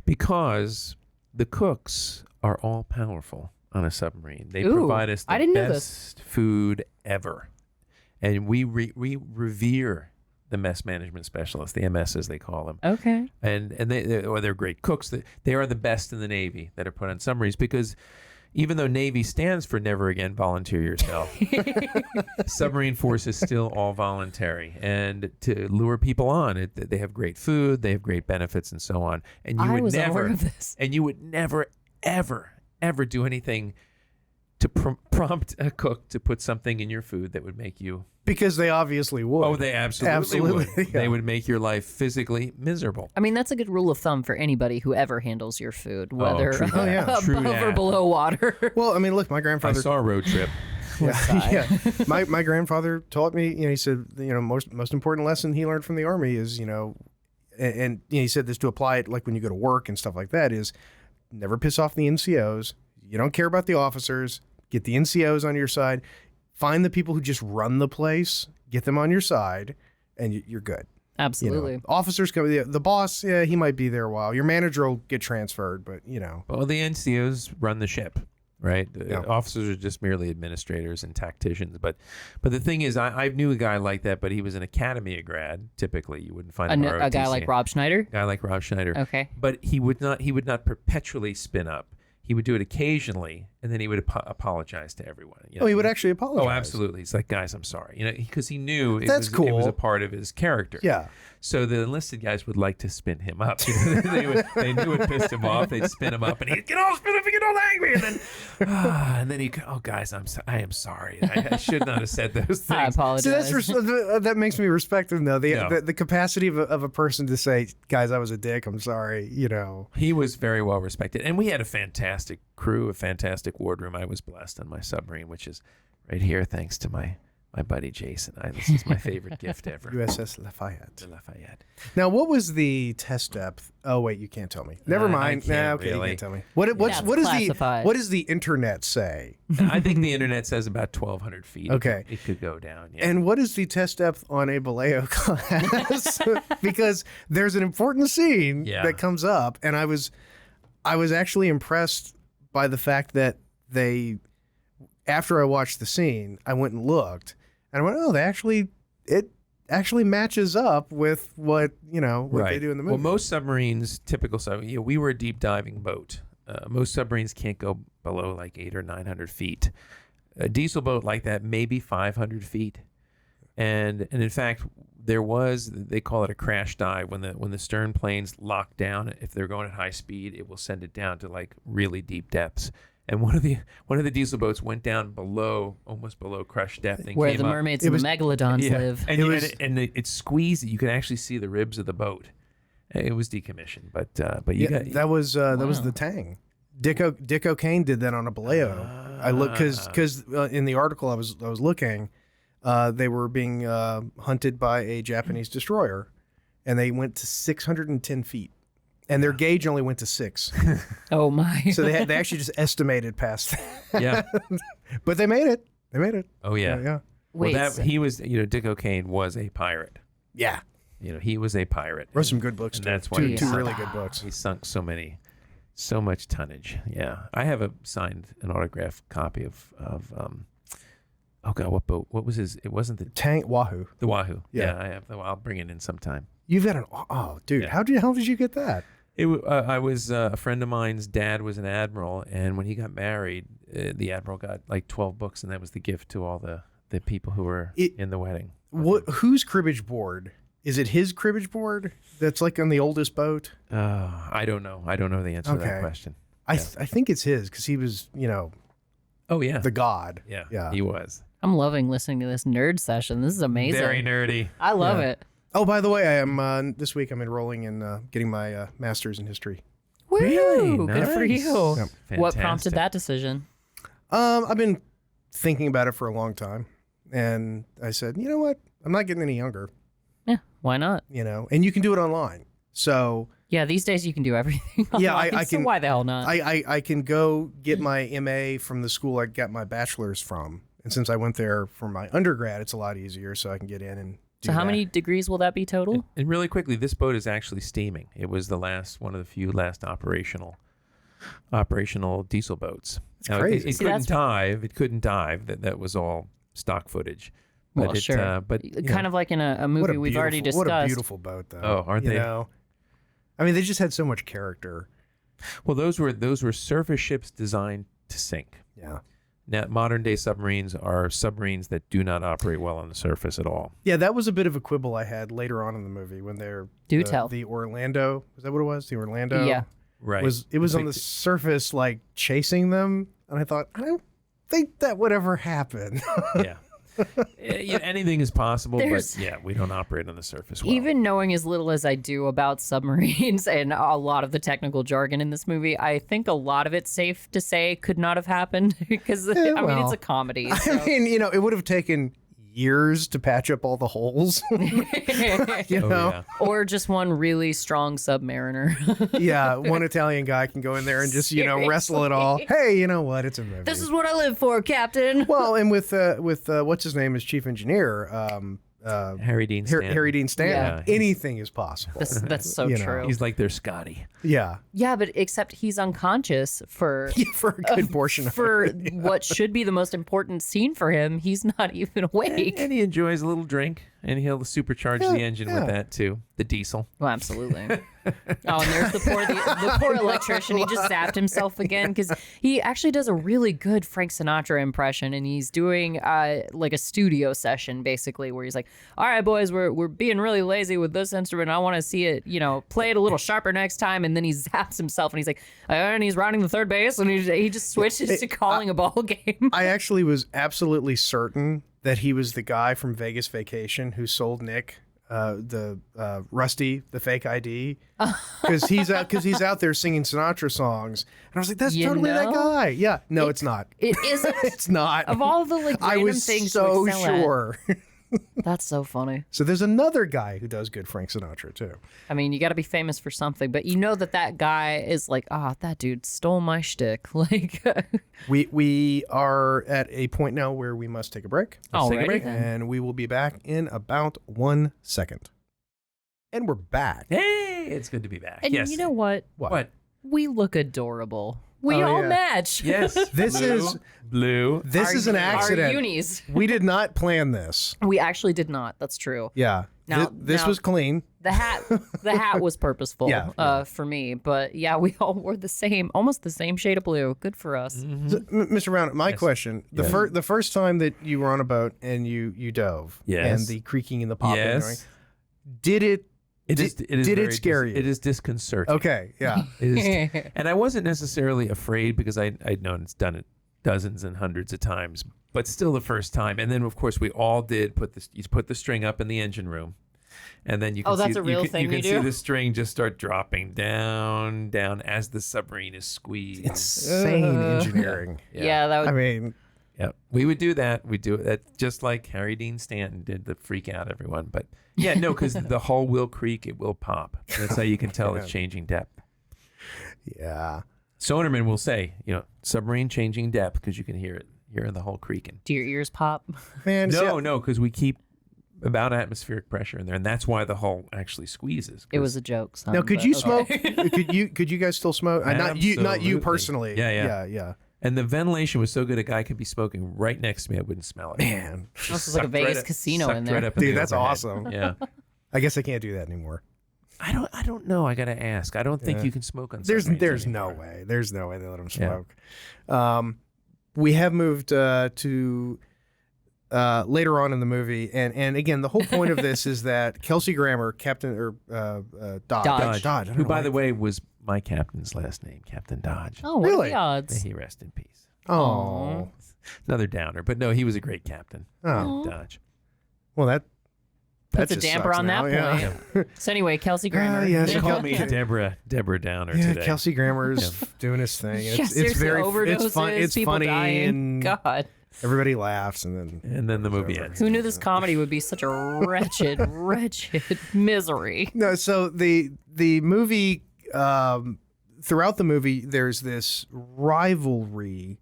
because the cooks are all powerful on a submarine. They provide us the best food ever. And we revere the mess management specialists, the MS as they call them. Okay. And they're great cooks. They are the best in the Navy that are put on submarines because even though Navy stands for never again volunteer yourself, submarine force is still all voluntary. And to lure people on, they have great food, they have great benefits and so on. And you would never, ever do anything to prompt a cook to put something in your food that would make you... Because they obviously would. Oh, they absolutely would. Yeah. They would make your life physically miserable. I mean, that's a good rule of thumb for anybody who ever handles your food, whether above or below water. Well, I mean, look, my grandfather... I saw a road trip. My grandfather taught me, he said, most important lesson he learned from the Army is, and he said this to apply it like when you go to work and stuff like that is never piss off the NCOs. You don't care about the officers. Get the NCOs on your side. Find the people who just run the place. Get them on your side, and you're good. Absolutely. Officers come. The boss, he might be there a while. Your manager will get transferred, but Well, the NCOs run the ship, right? Officers are just merely administrators and tacticians. But the thing is, I knew a guy like that, but he was an academy grad. Typically, you wouldn't find a guy like Rob Schneider. A guy like Rob Schneider. Okay. But he would not perpetually spin up. He would do it occasionally, and then he would apologize to everyone. He would actually apologize. Oh, absolutely. He's like, guys, I'm sorry. Because he knew it cool. was a part of his character. Yeah. So the enlisted guys would like to spin him up. They knew it pissed him off. They'd spin him up, and he'd get all spin up and get all angry, and then he'd go, "Oh, guys, I am sorry. I should not have said those things." I apologize. So that makes me respect him, though. The capacity of a person to say, "Guys, I was a dick. I'm sorry." He was very well respected, and we had a fantastic crew, a fantastic wardroom. I was blessed on my submarine, which is right here, thanks to my buddy Jason. This is my favorite gift ever. USS Lafayette. The Lafayette. Now, what was the test depth? Oh, wait, you can't tell me. Never mind. Okay, really. You can't tell me. What does the internet say? I think the internet says about 1,200 feet. Okay. It could go down. Yeah. And what is the test depth on a Baleo class? Because there's an important scene that comes up, and I was actually impressed by the fact that after I watched the scene, I went and looked. And I went, oh, it actually matches up with what they do in the movie. Well, most submarines, typical submarine, we were a deep diving boat. Most submarines can't go below like 800 or 900 feet. A diesel boat like that, maybe 500 feet. And in fact, they call it a crash dive. When the stern planes lock down, if they're going at high speed, it will send it down to like really deep depths. And one of the diesel boats went down almost below crush depth, and where the mermaids and the megalodons live. And it squeezed. You could actually see the ribs of the boat. It was decommissioned, but that was the Tang. Dick O'Kane did that on a Baleo. I looked because in the article I was looking, they were being hunted by a Japanese destroyer, and they went to 610 feet. And their gauge only went to 6. Oh my! So they actually just estimated past that. Yeah, but they made it. Oh yeah, yeah. Well, he was. Dick O'Kane was a pirate. Yeah. He was a pirate. Wrote some good books. That's why two really good books. He sunk so much tonnage. Yeah, I have an autographed copy of Oh God, what boat? What was his? It wasn't the Tank Wahoo. the Wahoo. Yeah. I have. I'll bring it in sometime. You've got dude, Yeah. how did you get that? I was a friend of mine's dad was an admiral, and when he got married, the admiral got like 12 books, and that was the gift to all the people who were in the wedding. Whose cribbage board? Is it his cribbage board that's like on the oldest boat? I don't know. I don't know the answer to that question. I think it's his because he was, Oh yeah, the god. yeah, he was I'm loving listening to this nerd session. This is amazing. very nerdy. I love it. Oh, by the way, I am this week. I'm enrolling in getting my master's in history. Really? Woo! Good for Nice. you. Yep. What prompted Fantastic. that decision? I've been thinking about it for a long time, and I said, you know what? I'm not getting any younger. Yeah, why not? And you can do it online. So Yeah, these days you can do everything. Yeah, online, I so can- why the hell not? I can go get my MA from the school I got my bachelor's from, and since I went there for my undergrad, it's a lot easier. So I can get in and. So how many degrees will that be total? And really quickly, this boat is actually steaming. It was the one of the few last operational diesel boats. Now, crazy. It See, couldn't that's- dive. It couldn't dive. That was all stock footage. But Well, sure. But you Kind know, of like in a movie we've already discussed. What a beautiful boat, though. Oh, aren't they? I mean, they just had so much character. well, those were surface ships designed to sink. Yeah. Now, modern day submarines are submarines that do not operate well on the surface at all. Yeah, that was a bit of a quibble I had later on in the movie when they're Do tell. the Orlando. Was that what it was? The Orlando. Yeah. Right. Was on like the surface like chasing them, and I thought I don't think that would ever happen. yeah. Anything is possible, There's- but yeah, we don't operate on the surface well. Even knowing as little as I do about submarines and a lot of the technical jargon in this movie, I think a lot of it's safe to say could not have happened because I mean well. it's a comedy. So. I mean, it would have taken years to patch up all the holes. Oh, know? Or just one really strong submariner. Yeah, one Italian guy can go in there and just wrestle it all. Hey, you know what? It's a movie. This is what I live for, Captain. Well, and with what's his name as chief engineer, Harry Dean Stanton. Harry Dean Stanton. Yeah. Anything is possible. That's so You know. true. He's like their Scotty. Yeah, Yeah, but except he's unconscious for for a good portion of for it. what should be the most important scene for him. He's not even awake. And he enjoys a little drink, and he'll supercharge the engine with that too, the diesel. Well, absolutely. Oh, and there's the poor electrician. He just zapped himself again because he actually does a really good Frank Sinatra impression, and he's doing like a studio session basically, where he's like, "All right, boys, we're being really lazy with this instrument. I want to see it, play it a little sharper next time." And then he zaps himself, and he's like, and he's rounding the third base, and he just switches to calling a ball game. I actually was absolutely certain that he was the guy from Vegas Vacation who sold Nick the Rusty the fake ID because he's out there singing Sinatra songs, and I was like, that's You totally that know? guy. Yeah, no, it's not. It isn't. It's not. Of all the like I random was things so to excel at. sure. That's so funny. So there's another guy who does good Frank Sinatra too. I mean, you got to be famous for something, but that guy is like, that dude stole my shtick. Like, We are at a point now where we must take a break. Let's take a alrighty break. then. And we will be back in about 1 second. And we're back. Hey, it's good to be back. And yes. you know what? What? We look adorable. We Oh, all yeah. match. Yes. This is blue. this is an Our accident. unis. We did not plan this. We actually did not. That's true. Yeah. Now- this now- was clean. The hat was purposeful Yeah. for me, but yeah, we all wore almost the same shade of blue. Good for us. Mm-hmm. So, Mr. Brown, my question: the first time that you were on a boat and you dove, Yes. and the creaking and the popping, Yes. did it? It is. It is did it very scare you? It is disconcerting. Okay, yeah. It is, and I wasn't necessarily afraid because I'd known it's done it dozens and hundreds of times, but still the first time. And then of course we all did you put the string up in the engine room, and then you can that's see, a real you can, thing you can you see do? the string just start dropping down as the submarine is squeezed. Insane engineering. Yeah, that would. I mean, Yeah, we would do that. We do that just like Harry Dean Stanton did to freak out everyone. But yeah, no, because the hull will creak, it will pop. That's how you can tell it's changing depth. yeah. Sonarman will say, submarine changing depth because you can hear it. Hear the hull creaking. Do your ears pop? Man, No, because we keep about atmospheric pressure in there, and that's why the hull actually squeezes. It was a joke. Son, Now, could but you okay. smoke? Could you guys still smoke? Not you Absolutely. personally. Yeah. yeah. And the ventilation was so good, a guy could be smoking right next to me. I wouldn't smell it. Man, This is like a Vegas casino in there. Right up in dude, the that's overhead. awesome. Yeah. I guess I can't do that anymore. I don't know. I got to ask. I don't think you can smoke on There's submarines no anymore. way. There's no way they let him Yeah. smoke. We have moved to later on in the movie, and again, the whole point of this is that Kelsey Grammer, Captain or Dodge. I don't Who, know by why- the way, was my captain's last name, Captain Dodge. Oh, what Really? are the odds? May he rest in peace. Oh, Another downer, but no, he was a great captain. oh. Dodge. Well, that Puts a just damper sucks on now, that yeah. point. So anyway, Kelsey Grammer. yeah, They she call got- me Deborah Downer Yeah, today. Kelsey Grammer's doing his thing. Yeah, It's seriously, very overdoses, it's fun. It's people funny, dying. and God, everybody laughs, and And then the movie over. ends. who knew this comedy would be such a wretched, wretched misery? No, so the movie throughout the movie, there's this rivalry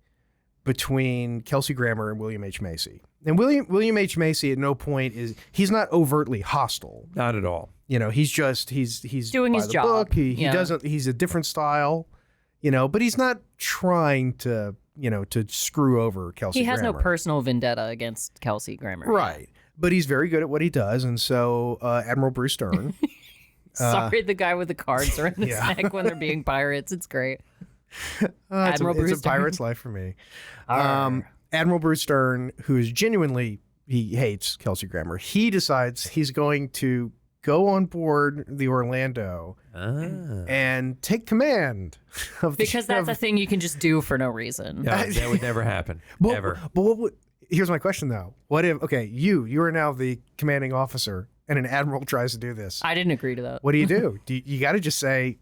between Kelsey Grammer and William H. Macy. And William H. Macy at no point he's not overtly hostile. Not at all. You know, he's Doing by his the job. book. He Yeah. doesn't. He's a different style. You know, but he's not trying to to screw over Kelsey. He has no Grammer. personal vendetta against Kelsey Grammer. Right. But he's very good at what he does, and so Admiral Bruce Stern. Sorry, the guy with the cards around his yeah. neck when they're being pirates. It's great. It's Admiral Bruce a Stern. pirate's life for me. Arr. Admiral Bruce Stern, who is genuinely, he hates Kelsey Grammer. He decides he's going to go on board the Orlando and take command of the Because that's a thing you can just do for no reason. No, that would never happen. But, Ever. But what would, here's my question though. What if you are now the commanding officer and an admiral tries to do this? I didn't agree to that. What do? You got to just say,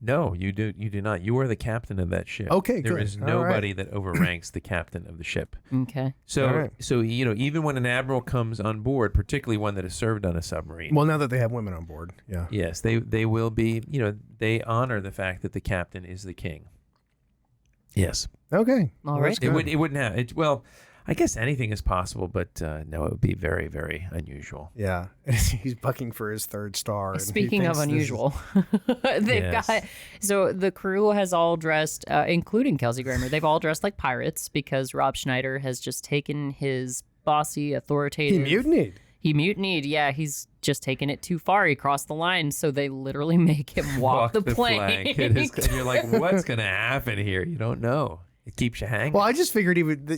No, you do not. You are the captain of that ship. Okay, There good. is All nobody that overranks the captain of the ship. Okay. So All right. so even when an admiral comes on board, particularly one that has served on a submarine. well, now that they have women on board, yeah. Yes, they will be, they honor the fact that the captain is the king. Yes. Okay. All Well, right. that's It good. wouldn't have well, I guess anything is possible, but no, it would be very, very unusual. Yeah, he's bucking for his third star. and he Speaking of thinks this is- unusual, they've Yes. got so the crew has all dressed, including Kelsey Grammer. They've all dressed like pirates because Rob Schneider has just taken his bossy, authoritative. he mutinied. He mutinied. Yeah, he's just taken it too far. He crossed the line, so they literally make him walk the plank. plank. And you're like, what's going to happen here? You don't know. It keeps you hanging. Well, I just figured he would.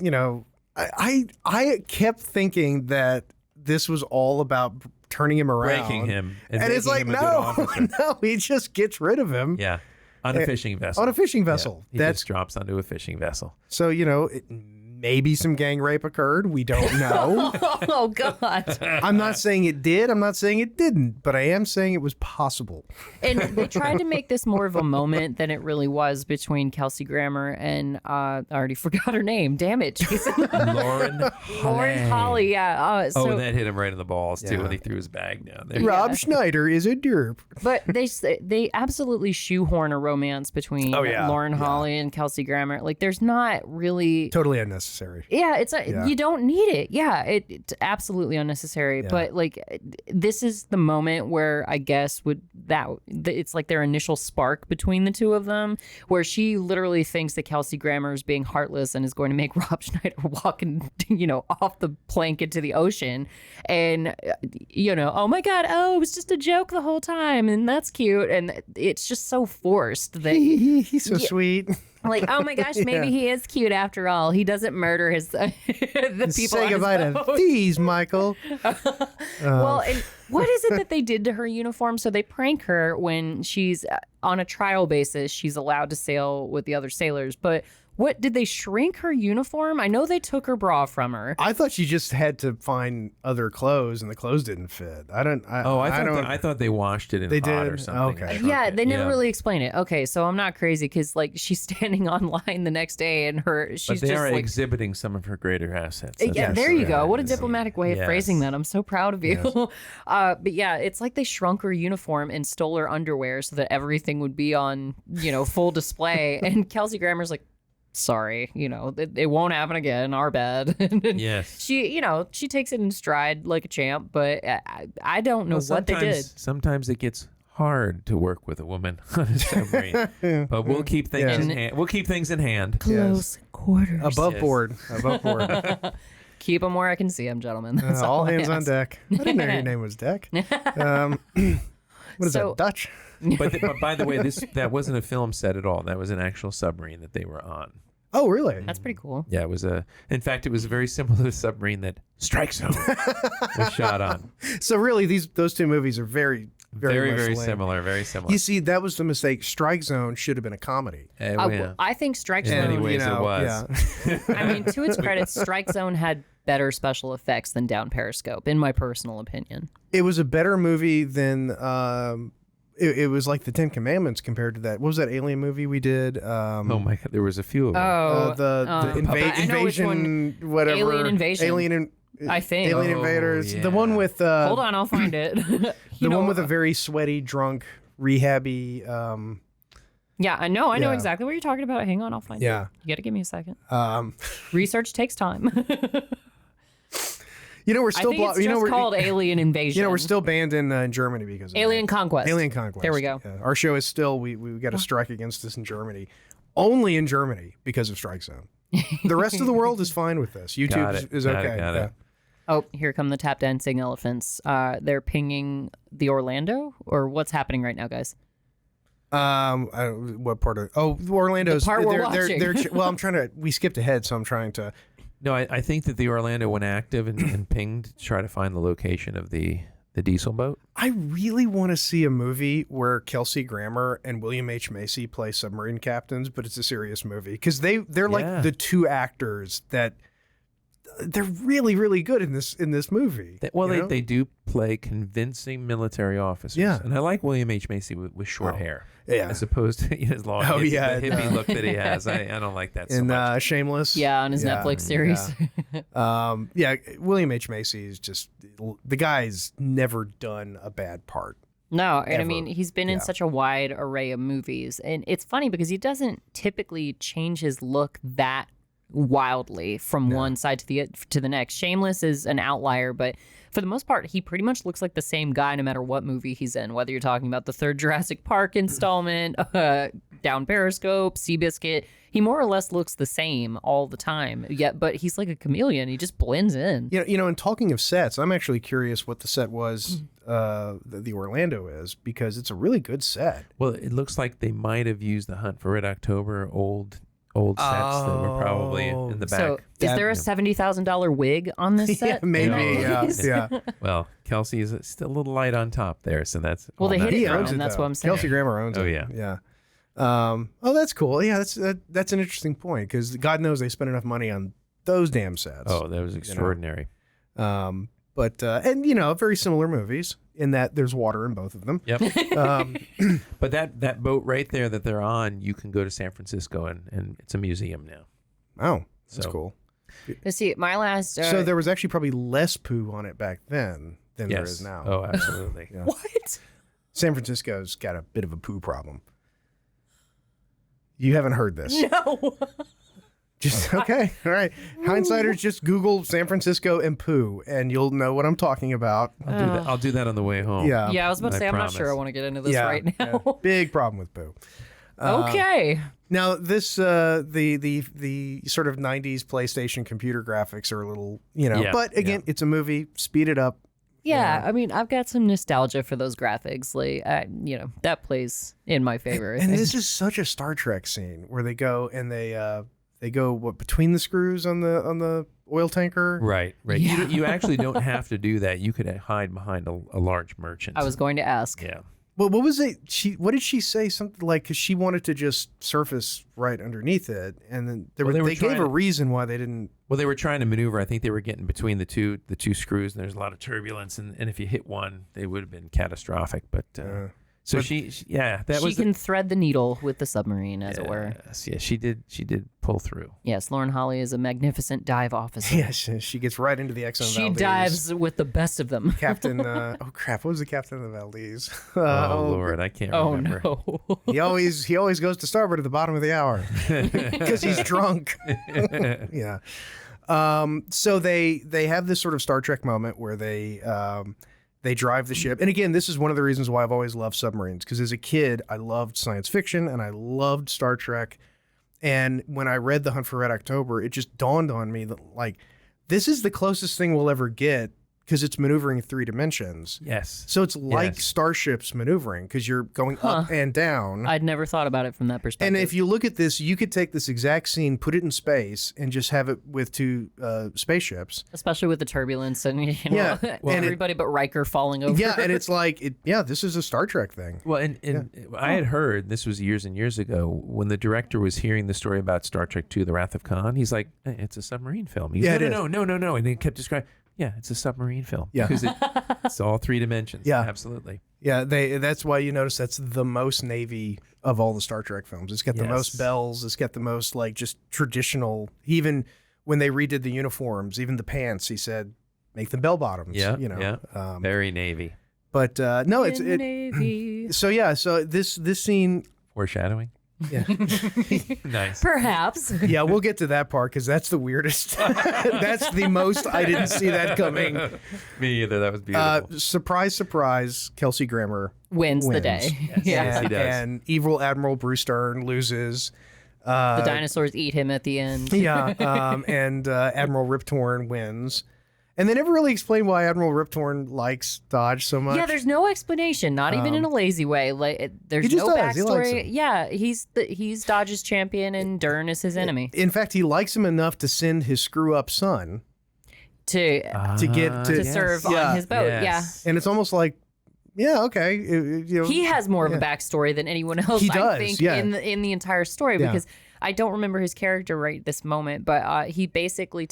I kept thinking that this was all about turning him around, Breaking him and and it's like making him a good officer. no, he just gets rid of him Yeah. On a fishing vessel. on a fishing vessel. He That's just drops onto a fishing vessel. so maybe some gang rape occurred. We don't know. Oh God! I'm not saying it did. I'm not saying it didn't, but I am saying it was possible. And they tried to make this more of a moment than it really was between Kelsey Grammer and I already forgot her name. Damn it, Jason. Lauren Lauren Holly. Yeah. Oh, So, and that hit him right in the balls too Yeah. when he threw his bag down there. Rob Schneider is a derp. but they absolutely shoehorn a romance between Oh, yeah. Lauren Yeah. Holly and Kelsey Grammer. Like, there's not really. Totally unnecessary. Yeah, Yeah. you don't need it. Yeah, it's absolutely unnecessary. Yeah. But like, this is the moment where I guess it's like their initial spark between the two of them, where she literally thinks that Kelsey Grammer is being heartless and is going to make Rob Schneider walk, off the plank into the ocean, and oh my God, it was just a joke the whole time, and that's cute, and it's just so forced that. He's so sweet. Like, oh my gosh, maybe he is cute after all. He doesn't murder his the people. Say on his goodbye to boat. these, Michael. Well, and what is it that they did to her uniform? So they prank her when she's on a trial basis. She's allowed to sail with the other sailors, but what did they shrink her uniform? I know they took her bra from her. I thought she just had to find other clothes, and the clothes didn't fit. I thought they washed it in They hot did? or something. Okay. and shrunk Yeah, it. they never Yeah. really explain it. Okay, so I'm not crazy because like she's standing online the next day and But she's they just are like. exhibiting some of her greater assets. That's Yeah, for there you sure. go. What a Yes. diplomatic way of Yes. phrasing that. I'm so proud of you. But yeah, it's like they shrunk her uniform and stole her underwear so that everything would be on, full display. And Kelsey Grammer's like, sorry, it won't happen again. Our bad. And Yes. she takes it in stride like a champ, but I don't know what they did. Sometimes it gets hard to work with a woman on a submarine, but we'll keep things in hand. We'll keep things in hand. Close quarters. Above board. Above board. Keep them where I can see them, gentlemen. That's all I hands on ask. deck. I didn't know your name was Deck. What is So- that, Dutch? But by the way, that wasn't a film set at all. That was an actual submarine that they were on. Oh, really? That's pretty cool. Yeah, it was in fact, it was very similar to the submarine that Strike Zone was shot on. So really, those two movies are very Very, much very linked. similar. Very similar. You see, that was the mistake. Strike Zone should have been a comedy. I think Strike In Zone. many ways, it was. Yeah. I mean, to its credit, Strike Zone had better special effects than Down Periscope, in my personal opinion. It was a better movie than it was like the Ten Commandments compared to that. What was that alien movie we did? Oh my God, there was a few of them. Invasion, whatever. Alien Invasion. I think. Alien Oh, Invaders. yeah. The one with Hold on, I'll find it. the one with a very sweaty, drunk, rehabby. Yeah, I know Yeah. exactly what you're talking about. Hang on, I'll find it. Yeah. You got to give me a second. Um, Research takes time. we're I still think it's just called Alien Invasion. we're still banned in Germany because of Alien that. Conquest. Alien Conquest. There we go. Yeah. Our show is still we got a strike against this in Germany, only in Germany because of Strike Zone. The rest of the world is fine with this. YouTube Got it. is Got it, okay. got it. Yeah. Oh, here come the tap dancing elephants. They're pinging the Orlando, or what's happening right now, guys? What part of? Oh, Orlando's. The part we're they're, watching. well, I'm trying to. We skipped ahead, so I'm trying to. No, I think that the Orlando went active and pinged to try to find the location of the diesel boat. I really want to see a movie where Kelsey Grammer and William H. Macy play submarine captains, but it's a serious movie because they're Yeah. like the two actors that they're really, really good in this movie. Well, you know? they do play convincing military officers. Yeah. And I like William H. Macy with short hair. Yeah. As opposed to his long Oh, hippie, yeah, the hippie look that he has. I don't like that so in much. Shameless. Yeah, on his Yeah, Netflix series. Yeah, William H. Macy is just the guy's never done a bad part. No, and I Ever. mean, he's been in Yeah. such a wide array of movies. And it's funny because he doesn't typically change his look that wildly from one side to the next. Shameless is an outlier, but for the most part, he pretty much looks like the same guy no matter what movie he's in, whether you're talking about the third Jurassic Park installment, Down Periscope, Seabiscuit. He more or less looks the same all the time. But he's like a chameleon. He just blends in. And talking of sets, I'm actually curious what the set was the Orlando is, because it's a really good set. Well, it looks like they might have used the Hunt for Red October old sets that were probably in the back. So is there a $70,000 wig on this set? Yeah, maybe. Yeah. Well, Kelsey is still a little light on top there, so that's Well, they all hit that it He from owns him, it, that's though. what I'm saying. Kelsey Grammer owns Oh, it. yeah. Yeah. That's cool. Yeah, that's an interesting point, because God knows they spent enough money on those damn sets. Oh, that was extraordinary. But very similar movies in that there's water in both of them. Yep. But that boat right there that they're on, you can go to San Francisco and it's a museum now. Oh, that's So- cool. But see, my last. So there was actually probably less poo on it back then than there is now. Oh, absolutely. Yeah. What? San Francisco's got a bit of a poo problem. You haven't heard this. No. Just okay. All right. Hindsighters, just Google San Francisco and poo, and you'll know what I'm talking about. I'll do that on the way home. Yeah. Yeah, I was about to I say, I'm not promise. sure I want to get into this Yeah, right yeah. now. Big problem with poo. Okay. Now, this the sort of 90s PlayStation computer graphics are a little, Yeah, but again, it's a movie. Speed it up. Yeah, I mean, I've got some nostalgia for those graphics. Like, that plays in my favor. I And think. this is such a Star Trek scene where they go and they go between the screws on the oil tanker. Right. Yeah. You actually don't have to do that. You could hide behind a large merchant. I was going to ask. Yeah. Well, what was it? What did she say? Something like, because she wanted to just surface right underneath it, and then they gave trying a to- reason why they didn't. Well, they were trying to maneuver. I think they were getting between the two screws, and there's a lot of turbulence. And if you hit one, they would have been catastrophic. But so she that She was can thread the needle with the submarine, as it were. Yes, yeah, she did pull through. Yes, Lauren Holly is a magnificent dive officer. Yeah, she gets right into the Exxon She Valdez. dives with the best of them. Captain. Oh crap! What was the captain of the Valdez? Oh Lord, I can't Oh remember. no. He always goes to starboard at the bottom of the hour because he's drunk. Yeah. So they have this sort of Star Trek moment where they They drive the ship. And again, this is one of the reasons why I've always loved submarines, because as a kid, I loved science fiction and I loved Star Trek. And when I read The Hunt for Red October, it just dawned on me that, like, this is the closest thing we'll ever get, because it's maneuvering in 3 dimensions. Yes. So it's like Yes. starships maneuvering, because you're going up and down. I'd never thought about it from that perspective. And if you look at this, you could take this exact scene, put it in space, and just have it with 2 spaceships. Especially with the turbulence and Yeah, well, everybody but Riker falling over. Yeah, and it's like, this is a Star Trek thing. Well, and I had heard, this was years and years ago, when the director was hearing the story about Star Trek II, The Wrath of Khan, he's like, it's a submarine film. He's Yeah, no. And he kept describing, it's a submarine film. Yeah. Because it's all 3 dimensions. Yeah. Absolutely. Yeah, that's why you notice that's the most Navy of all the Star Trek films. It's got the most bells. It's got the most, like, just traditional. Even when they redid the uniforms, even the pants, he said, make them bell bottoms. Yeah. You know. Yeah. Very Navy. But no, In the Navy. So this scene. Foreshadowing. Yeah. Nice. Perhaps. Yeah, we'll get to that part because that's the weirdest. That's the most I didn't see that coming. Me either. That was beautiful. Surprise, surprise, Kelsey Grammer Wins the day. Yes, he does. And evil Admiral Bruce Stern loses. The dinosaurs eat him at the end. Yeah, and Admiral Rip Torn wins. And they never really explain why Admiral Rip Torn likes Dodge so much. Yeah, there's no explanation, not even in a lazy way. Like there's he just no does. He likes backstory. him. Yeah, he's Dodge's champion and Dern is his enemy. In fact, he likes him enough to send his screw-up son To get to serve Yeah. on his boat. Yes. And it's almost like, yeah, okay. You know, Yeah. He has more of a backstory than anyone else, He I does, think, yeah. in the entire story, Yeah. because I don't remember his character right this moment, but he basically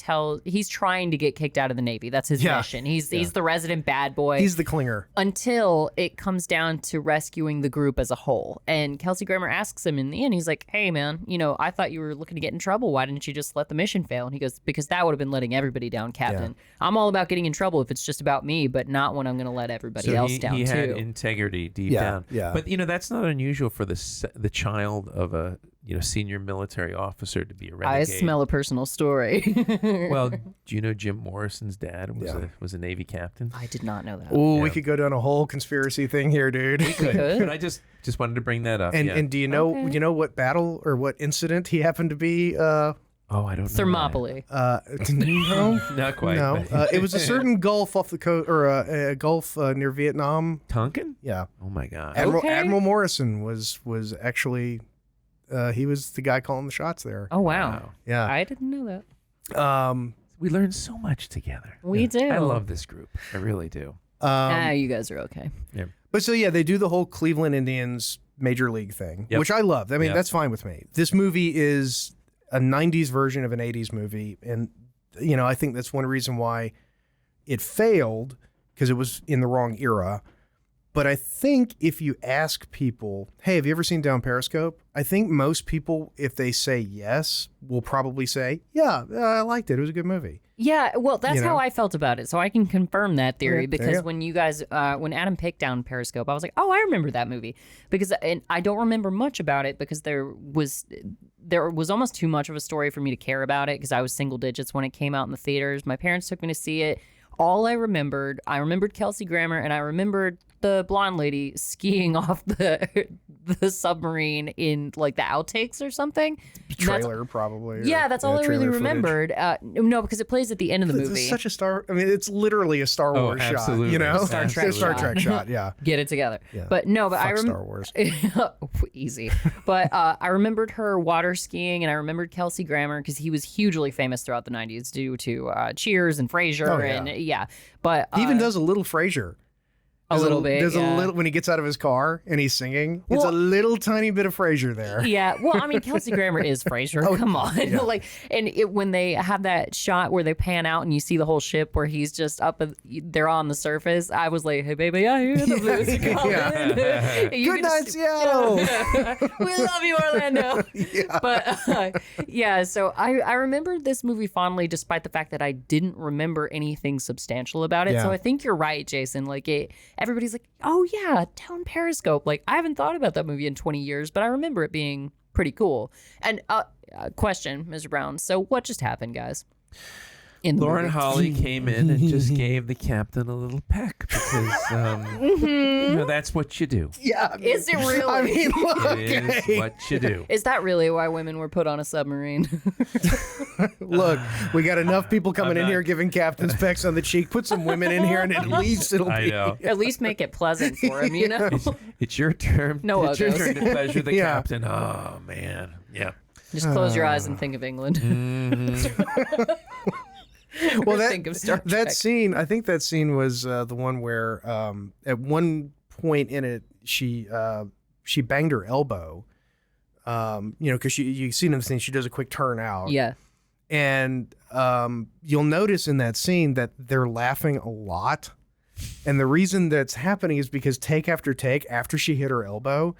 he's trying to get kicked out of the Navy. That's his Yeah. mission. He's the resident bad boy. he's the clinger. Until it comes down to rescuing the group as a whole. And Kelsey Grammer asks him in the end, he's like, hey, man, I thought you were looking to get in trouble. Why didn't you just let the mission fail? And he goes, because that would have been letting everybody down, Captain. I'm all about getting in trouble if it's just about me, but not when I'm going to let everybody else down, he too. had integrity deep down. Yeah. But, that's not unusual for the child of a, senior military officer to be a renegade. I smell a personal story. Well, do you know Jim Morrison's dad was a Navy captain? I did not know that. Oh, we could go down a whole conspiracy thing here, dude. Could. But I just wanted to bring that up. And do you know Okay. What battle or what incident he happened to be? Oh, I don't know. Thermopylae. No, Not quite. no. but- It was a certain Gulf off the coast, or a Gulf near Vietnam. Tonkin? Yeah, Oh my God. Okay. Admiral Morrison was actually he was the guy calling the shots there. Oh, wow. Yeah. I didn't know that. We learned so much together. We do. I love this group. I really do. You guys are okay. But so they do the whole Cleveland Indians major league thing, Yep. which I love. I mean, Yep. that's fine with me. This movie is a 90s version of an 80s movie, and I think that's one reason why it failed, because it was in the wrong era. But I think if you ask people, hey, have you ever seen Down Periscope? I think most people, if they say yes, will probably say, yeah, I liked it. It was a good movie. Yeah, well, that's You know? how I felt about it. So I can confirm that theory Okay, there you because go. when you guys, when Adam picked Down Periscope, I was like, oh, I remember that movie. And I don't remember much about it because there was almost too much of a story for me to care about it because I was single digits when it came out in the theaters. My parents took me to see it. All I remembered Kelsey Grammer, and I remembered the blonde lady skiing off the submarine in like the outtakes or something. Trailer, probably. Yeah, that's all I really trailer footage. remembered. No, because it plays at the end of the movie. It's such a Star. I mean, it's literally a Star Wars shot. absolutely. You know, Star Trek It's a Star shot. Trek shot. Yeah. Get it together. Yeah. But no, but I Fuck remember Star Wars. easy. But I remembered her water skiing, and I remembered Kelsey Grammer because he was hugely famous throughout the '90s due to Cheers and Frasier, Oh, yeah. and yeah. But He even does a little Frasier. a little bit. There's yeah. a little when he gets out of his car and he's singing. It's a Well- little tiny bit of Frasier there. Yeah, well, I mean, Kelsey Grammer is Frasier. Come on, when they have that shot where they pan out and you see the whole ship where he's just up, they're on the surface. I was like, hey, baby, I hear the blues are calling. You Good can night, just- Seattle. We love you, Orlando. But yeah, so I remembered this movie fondly, despite the fact that I didn't remember anything substantial about it. Yeah. So I think you're right, Jason. Like everybody's like, oh yeah, Down Periscope. Like I haven't thought about that movie in 20 years, but I remember it being pretty cool. And question, Mr. Brown. So what just happened, guys? in the Lauren movie. Holly came in and just gave the captain a little peck because that's what you do. Yeah. Is it really? I mean, look, It is what you do. Is that really why women were put on a submarine? look, we got enough people coming in here giving captains pecks on the cheek. Put some women in here, and at least it'll I be. know. At least make it pleasant for him, you know? It's your turn. No it's your others. turn to pleasure the Yeah. captain. Oh man, yeah. Just close your eyes and think of England. Well, Think of Star that Trek. scene, I think that scene was the one where at one point in it, she banged her elbow. Because you see in the scene, she does a quick turn out. Yeah. And you'll notice in that scene that they're laughing a lot. And the reason that's happening is because take after take, after she hit her elbow,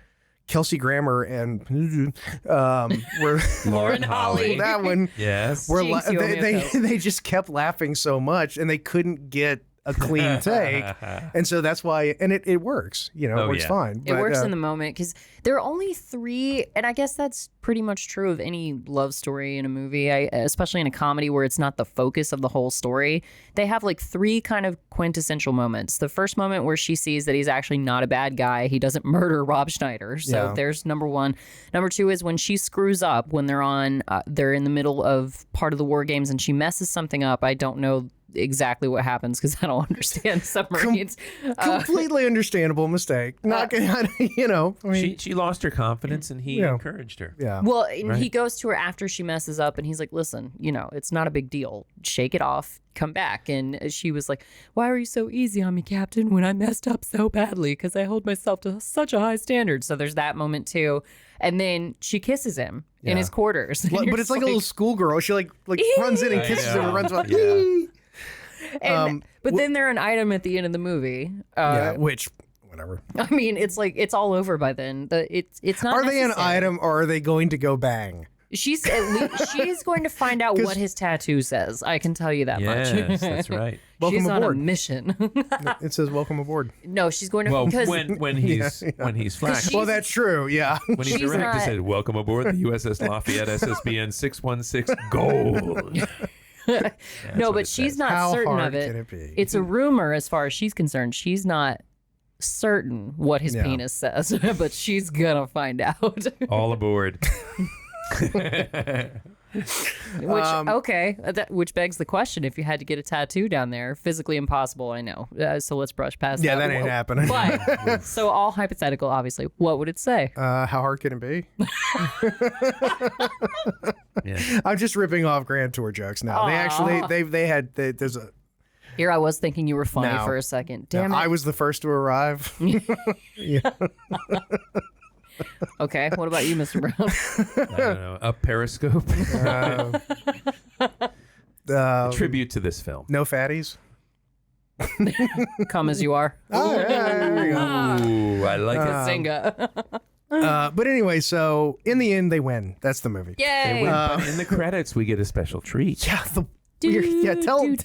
Kelsey Grammer and were Lauren Holly. that one. Yes. Were Jinx, you owe me a Coke. they just kept laughing so much, and they couldn't get a clean take, and so that's why. And it works, it works yeah. fine. It works in the moment because there are only 3, and I guess that's pretty much true of any love story in a movie, especially in a comedy where it's not the focus of the whole story. They have like 3 kind of quintessential moments. The first moment where she sees that he's actually not a bad guy. He doesn't murder Rob Schneider. So Yeah. there's number 1. Number 2 is when she screws up when they're in the middle of part of the war games and she messes something up. I don't know exactly what happens because I don't understand submarines. Completely understandable mistake. Not gonna, I mean, She lost her confidence and he Yeah. encouraged her. yeah. Well, and he goes to her after she messes up and he's like, listen, it's not a big deal. Shake it off. Come back. And she was like, why are you so easy on me, Captain, when I messed up so badly? Because I hold myself to such a high standard. So there's that moment too. And then she kisses him in his quarters. And But you're it's just like a little schoolgirl. She like runs in and I kisses him and know. runs off. Yeah. but then they're an item at the end of the movie. Yeah, which whatever. I mean, it's like it's all over by then. It's not. Are they an necessary. item or are they going to go bang? She's going to find out what his tattoo says. I can tell you that much. Yes, that's right. Welcome She's aboard. on a mission. It says welcome aboard. No, she's going to Well, because when he's flagged, Well, that's true. Yeah. when he's she's direct, he not- said, "Welcome aboard the USS Lafayette, SSBN 616 Gold." no, what but it she's says. not How certain hard of can it. it be? It's a rumor as far as she's concerned. She's not certain what his Yeah. penis says, but she's gonna find out. All aboard. Which begs the question: if you had to get a tattoo down there, physically impossible. I know. So let's brush past Yeah, that. that ain't happening. But so all hypothetical, obviously. What would it say? How hard can it be? Yeah. I'm just ripping off Grand Tour jokes now. They actually there's a Here I was thinking you were funny No. for a second. Damn it. I was the first to arrive. Okay, what about you, Mr. Brown? I don't know. Up Periscope. Tribute to this film. No fatties. Come as you are. Oh, yeah, there you go. Ooh, I like it. Singa. But anyway, so in the end, they win. That's the movie. They Yay! win, but in the credits, we get a special treat. Yeah, tell them.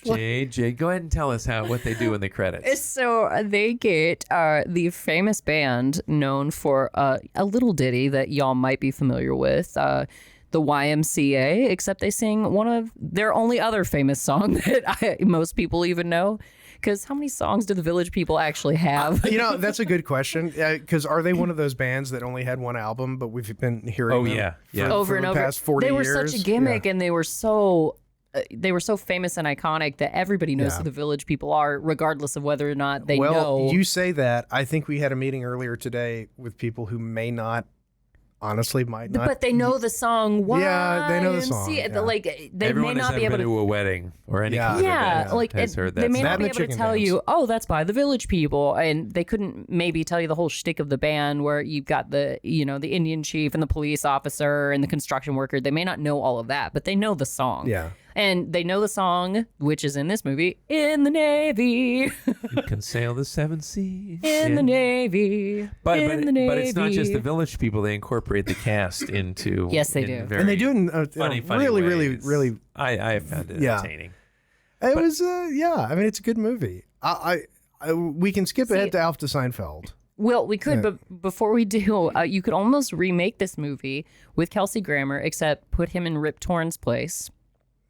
Jay, go ahead and tell us what they do in the credits. So they get the famous band known for a little ditty that y'all might be familiar with, the YMCA, except they sing one of their only other famous song that most people even know. Because how many songs do the Village People actually have? That's a good question. Because are they one of those bands that only had one album, but we've been hearing them for Over and the over. past 40 They were years? such a gimmick, and they were so famous and iconic that everybody knows Yeah. who the Village People are, regardless of whether or not they Well, know. you say that. I think we had a meeting earlier today with people who may not, honestly, might not. But they know the song. Yeah, they know the song, YMCA. yeah. Like they Everyone may has not be ever able been to. to a wedding or any Yeah. kind of Yeah, event like has heard that they may song. not be That able and to the tell Chicken you, oh, that's by the Village People, and they couldn't maybe tell you the whole shtick of the band, where you've got the the Indian chief and the police officer and the construction worker. They may not know all of that, but they know the song. Yeah. And they know the song, which is in this movie, in the Navy, You can sail the seven seas. in the Navy, But in the Navy. but it's not just the Village People. They incorporate the cast into. Yes, they in do. very And they do it in funny, really, ways. really. I found it Yeah. entertaining. It was, I mean, it's a good movie. We can skip ahead to Alf to Seinfeld. Well, we could, but before we do, you could almost remake this movie with Kelsey Grammer, except put him in Rip Torn's place.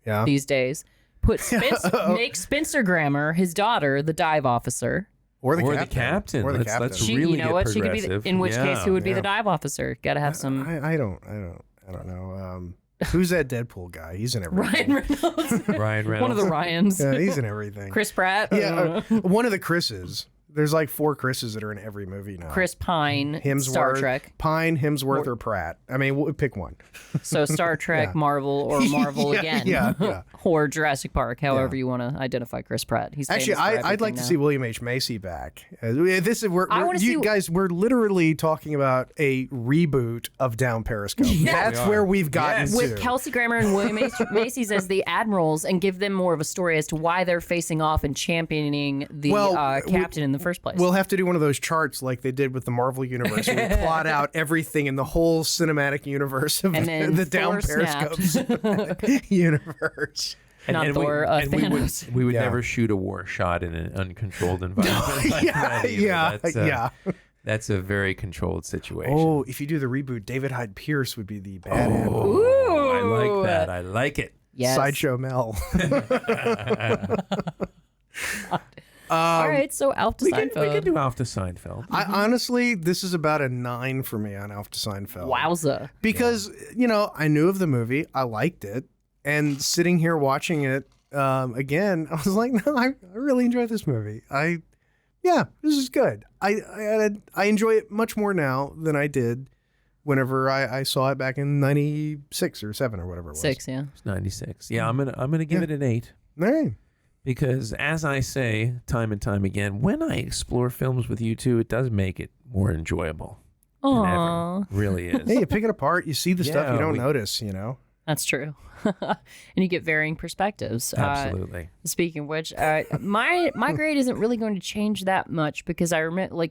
Yeah. These days, make Spencer Grammer his daughter, the dive officer. Or the captain. Or the captain. Let's really you know what? She could be. progressive. In which case, who would be Yeah. the dive officer? Got to have some. I don't know. Who's that Deadpool guy? He's in everything. Ryan Reynolds. Ryan Reynolds. One of the Ryans. Yeah, he's in everything. Chris Pratt. Yeah, one of the Chris's. There's like 4 Chris's that are in every movie now. Chris Pine. Hemsworth, Star Trek. Pine, Hemsworth, or Pratt. I mean, we'll pick one. So Star Trek, Yeah. Marvel, or Marvel Yeah, again. yeah. Or Jurassic Park, however you want to identify Chris Pratt. He's Actually, famous for I'd like everything to now. see William H. Macy back. This is I wanna see- guys. We're literally talking about a reboot of Down Periscope. That's We are. where we've gotten Yes. to. With Kelsey Grammer and William Macy's as the admirals, and give them more of a story as to why they're facing off and championing the captain in the first place. We'll have to do one of those charts like they did with the Marvel universe, where we plot out everything in the whole cinematic universe of And then the Down Thor snapped. Periscope universe. Not Thor, Thanos. We would Yeah. never shoot a war shot in an uncontrolled environment. like that either. yeah, yeah. That's a very controlled situation. Oh, if you do the reboot, David Hyde Pierce would be the bad admiral. Ooh. I like that. I like it. Yes. Sideshow Mel. All right, so Alf to We can Seinfeld. do Alf to Seinfeld. I honestly, this is about a 9 for me on Alf to Seinfeld. Wowza. Because, I knew of the movie. I liked it. And sitting here watching it again, I was like, no, I really enjoyed this movie. This is good. I enjoy it much more now than I did whenever I saw it back in 96 or 7 or whatever it was. 6, yeah. It's 96. Yeah, I'm gonna give it an 8. All right. Because as I say time and time again, when I explore films with you two, it does make it more enjoyable. Than Aww. ever. It really is. Hey, you pick it apart. You see the stuff Yeah, you don't notice, That's true. And you get varying perspectives. Absolutely. Speaking of which, my grade isn't really going to change that much because I remember,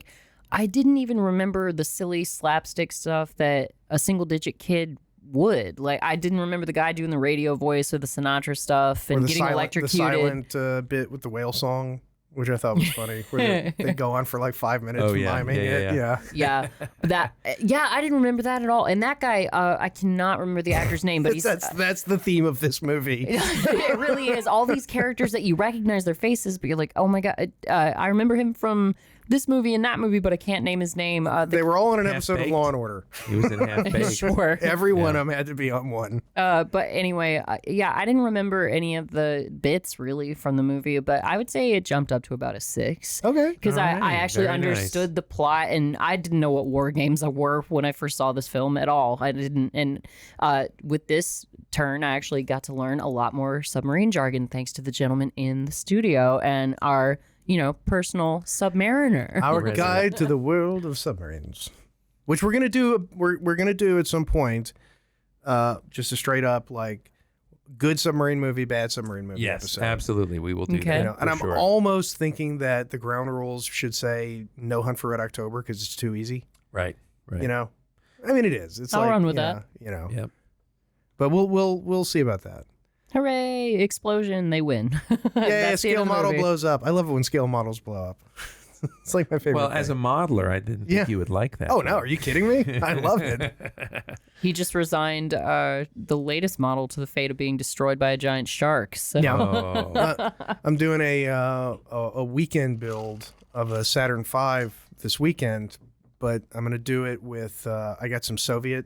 I didn't even remember the silly slapstick stuff that a single-digit kid would. I didn't remember the guy doing the radio voice or the Sinatra stuff and getting electrocuted. The silent bit with the whale song, which I thought was funny, where they go on for like 5 minutes miming it. Yeah, I didn't remember that at all. And that guy, I cannot remember the actor's name, but he's That's the theme of this movie. it really is. All these characters that you recognize their faces, but you're like, oh my god, I remember him from this movie and that movie, but I can't name his name. They were all in an Half episode Baked. of Law and Order. He was in Half Baked. Sure. Every one of them had to be on one. But anyway, I didn't remember any of the bits really from the movie, but I would say it jumped up to about a 6. Okay. Because All right, I actually very nice. understood the plot, and I didn't know what war games were when I first saw this film at all. I didn't, and with this turn, I actually got to learn a lot more submarine jargon thanks to the gentleman in the studio and our, personal submariner. Our Resident. guide to the world of submarines, which we're gonna do. We're gonna do at some point. Just a straight up good submarine movie, bad submarine movie Yes, episode. absolutely. We will do Okay. that. And I'm for sure. almost thinking that the ground rules should say no Hunt for Red October because it's too easy. Right. I mean, it is. It's I'll like, run with yeah, that. Yep. But we'll see about that. Hooray! Explosion! They win. Yeah, That's the end scale of the model movie. blows up. I love it when scale models blow up. It's like my favorite. Well, as a modeler, I didn't think you would like that. Oh no, are you kidding me? I love it. He just resigned the latest model to the fate of being destroyed by a giant shark. So. Yeah. Oh, I'm doing a weekend build of a Saturn V this weekend, but I'm gonna do it with I got some Soviet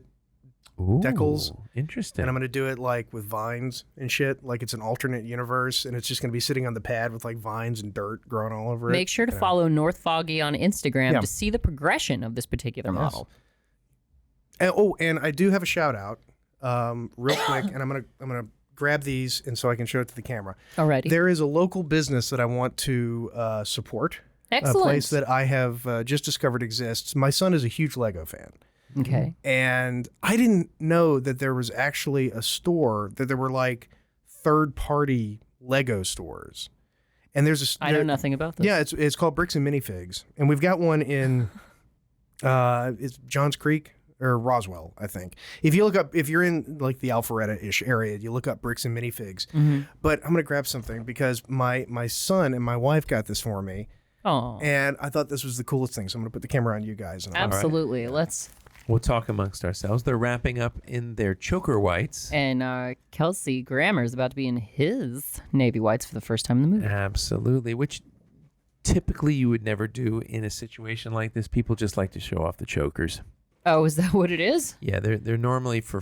Ooh, decals. Interesting. and I'm gonna do it with vines and shit, like it's an alternate universe, and it's just gonna be sitting on the pad with vines and dirt growing all over it. Make sure to follow North Foggy on Instagram Yeah. to see the progression of this particular model. And I do have a shout out, real quick, and I'm gonna grab these and so I can show it to the camera. Alrighty. There is a local business that I want to support. Excellent. A place that I have just discovered exists. My son is a huge Lego fan. Okay. And I didn't know that there was actually a store, that there were third-party Lego stores. And there's I know nothing about this. Yeah, it's called Bricks and Minifigs. And we've got one in it's Johns Creek or Roswell, I think. If you look up, if you're in the Alpharetta-ish area, you look up Bricks and Minifigs. Mm-hmm. But I'm going to grab something because my son and my wife got this for me. Oh, And I thought this was the coolest thing. So I'm going to put the camera on you guys. And absolutely. Let's. We'll talk amongst ourselves. They're wrapping up in their choker whites. And Kelsey Grammer is about to be in his navy whites for the first time in the movie. Absolutely, which typically you would never do in a situation like this. People just like to show off the chokers. Oh, is that what it is? Yeah, they're normally for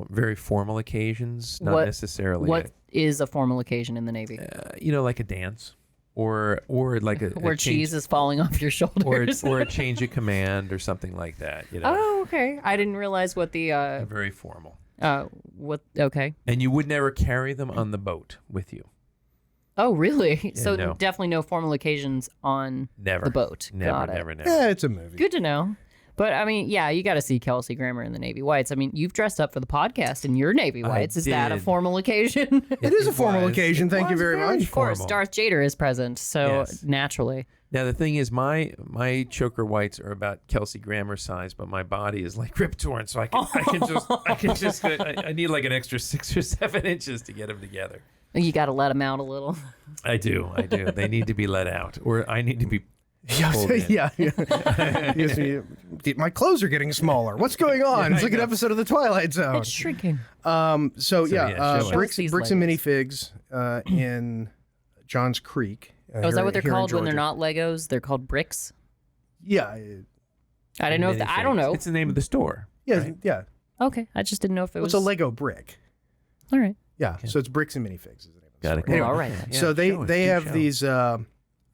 very formal occasions, not necessarily. What is a formal occasion in the Navy? Like a dance, or like where cheese is falling off your shoulders, or a change of command, or something like that. Oh, okay. I didn't realize what the very formal. Okay. And you would never carry them on the boat with you. Oh, really? Yeah, So no. definitely no formal occasions on Never. the boat. Got it. Never. Yeah, it's a movie. Good to know. But I mean, yeah, you got to see Kelsey Grammer in the Navy whites. I mean, you've dressed up for the podcast in your Navy whites. Is that a did. formal occasion? It is a formal was. occasion. Thank you was very much. Of course, formal. Darth Jader is present, so Yes. naturally. Now the thing is, my choker whites are about Kelsey Grammer size, but my body is like Rip Torn, so I need like an extra 6 or 7 inches to get them together. You got to let them out a little. I do. They need to be let out, or I need to be. pulled in. Yeah. My clothes are getting smaller. What's going on? It's like an episode of The Twilight Zone. It's shrinking. show us. bricks These and Legos. minifigs in Johns Creek. Oh, is that what they're here in called when they're Georgia. not Legos? They're called bricks? Yeah, I didn't know if I don't know. It's the name of the store. yeah, right? yeah. Okay, I just didn't know if it was. It's a Lego brick. All right. Yeah, so it's bricks and minifigs. Is the name of the Got it. store. Well, all right. Yeah, So show us, they do have show. these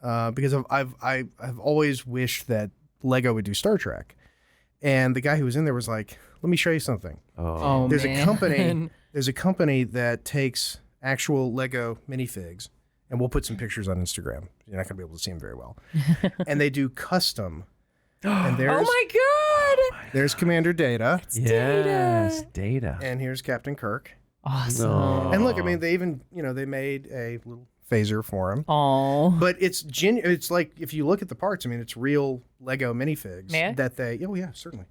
because I've always wished that Lego would do Star Trek, and the guy who was in there was like, "Let me show you something." Oh, There's man. a company that takes actual Lego minifigs, and we'll put some pictures on Instagram. You're not gonna be able to see them very well, and they do custom. And there's Oh my God! there's Commander Data, Yes, data. and here's Captain Kirk. Awesome. No. And look, I mean, they even they made a little phaser for him. Oh. But it's it's like if you look at the parts, I mean, it's real Lego minifigs May I? that they. Oh yeah, certainly.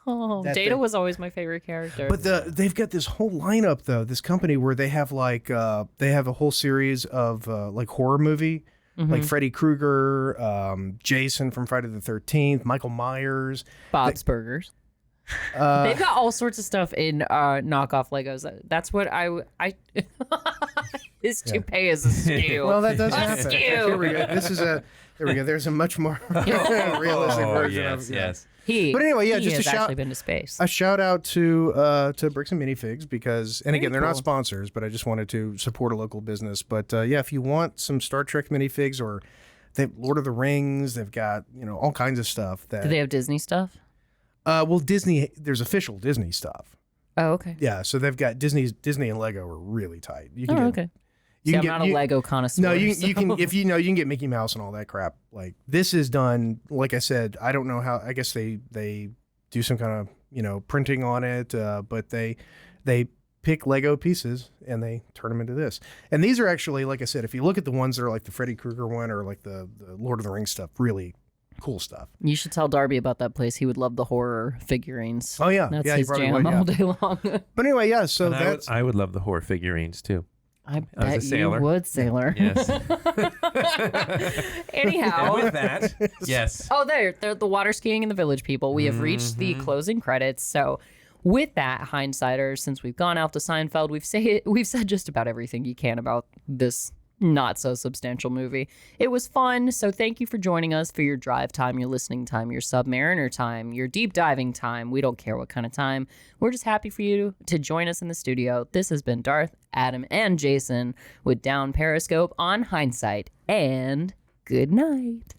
Oh, That Data thing. was always my favorite character. But they've got this whole lineup though. This company where they have like they have a whole series of like horror movie, like Freddy Krueger, Jason from Friday the 13th, Michael Myers. Bob's Burgers. They've got all sorts of stuff in knockoff Legos. That's what I his toupee is askew. Well, that does A happen. skew. Here we go. There we go. There's a much more realistic version of it. yes. But anyway, yeah, he just has a shout. actually been to space. A shout out to Bricks and Minifigs because, and again, they're not cool. sponsors, but I just wanted to support a local business. But yeah, if you want some Star Trek minifigs or they have Lord of the Rings, they've got all kinds of stuff. That Do they have Disney stuff? well, Disney, there's official Disney stuff. Oh, okay. Yeah, so they've got Disney and Lego are really tight. You Oh, can get, okay. You See, can I'm not a Lego connoisseur. No, you so- can if you know you can get Mickey Mouse and all that crap. Like this is done. Like I said, I don't know how. I guess they do some kind of printing on it, but they pick Lego pieces and they turn them into this. And these are actually, like I said, if you look at the ones that are like the Freddy Krueger one or like the Lord of the Rings stuff, really cool stuff. You should tell Darby about that place. He would love the horror figurines. Oh yeah, That's yeah, his he probably jam would, all day long. But anyway, yeah. So And that's I would love the horror figurines too. I was a bet you sailor. would, sailor. Yes. Anyhow. And with that, yes. Oh, they're the water skiing in the village people. We have reached the closing credits. So, with that, hindsighters, since we've gone out to Seinfeld, we've said just about everything you can about this not so substantial movie. It was fun. So, thank you for joining us for your drive time, your listening time, your Submariner time, your deep diving time. We don't care what kind of time. We're just happy for you to join us in the studio. This has been Darth, Adam, and Jason with Down Periscope on Hindsight. And good night.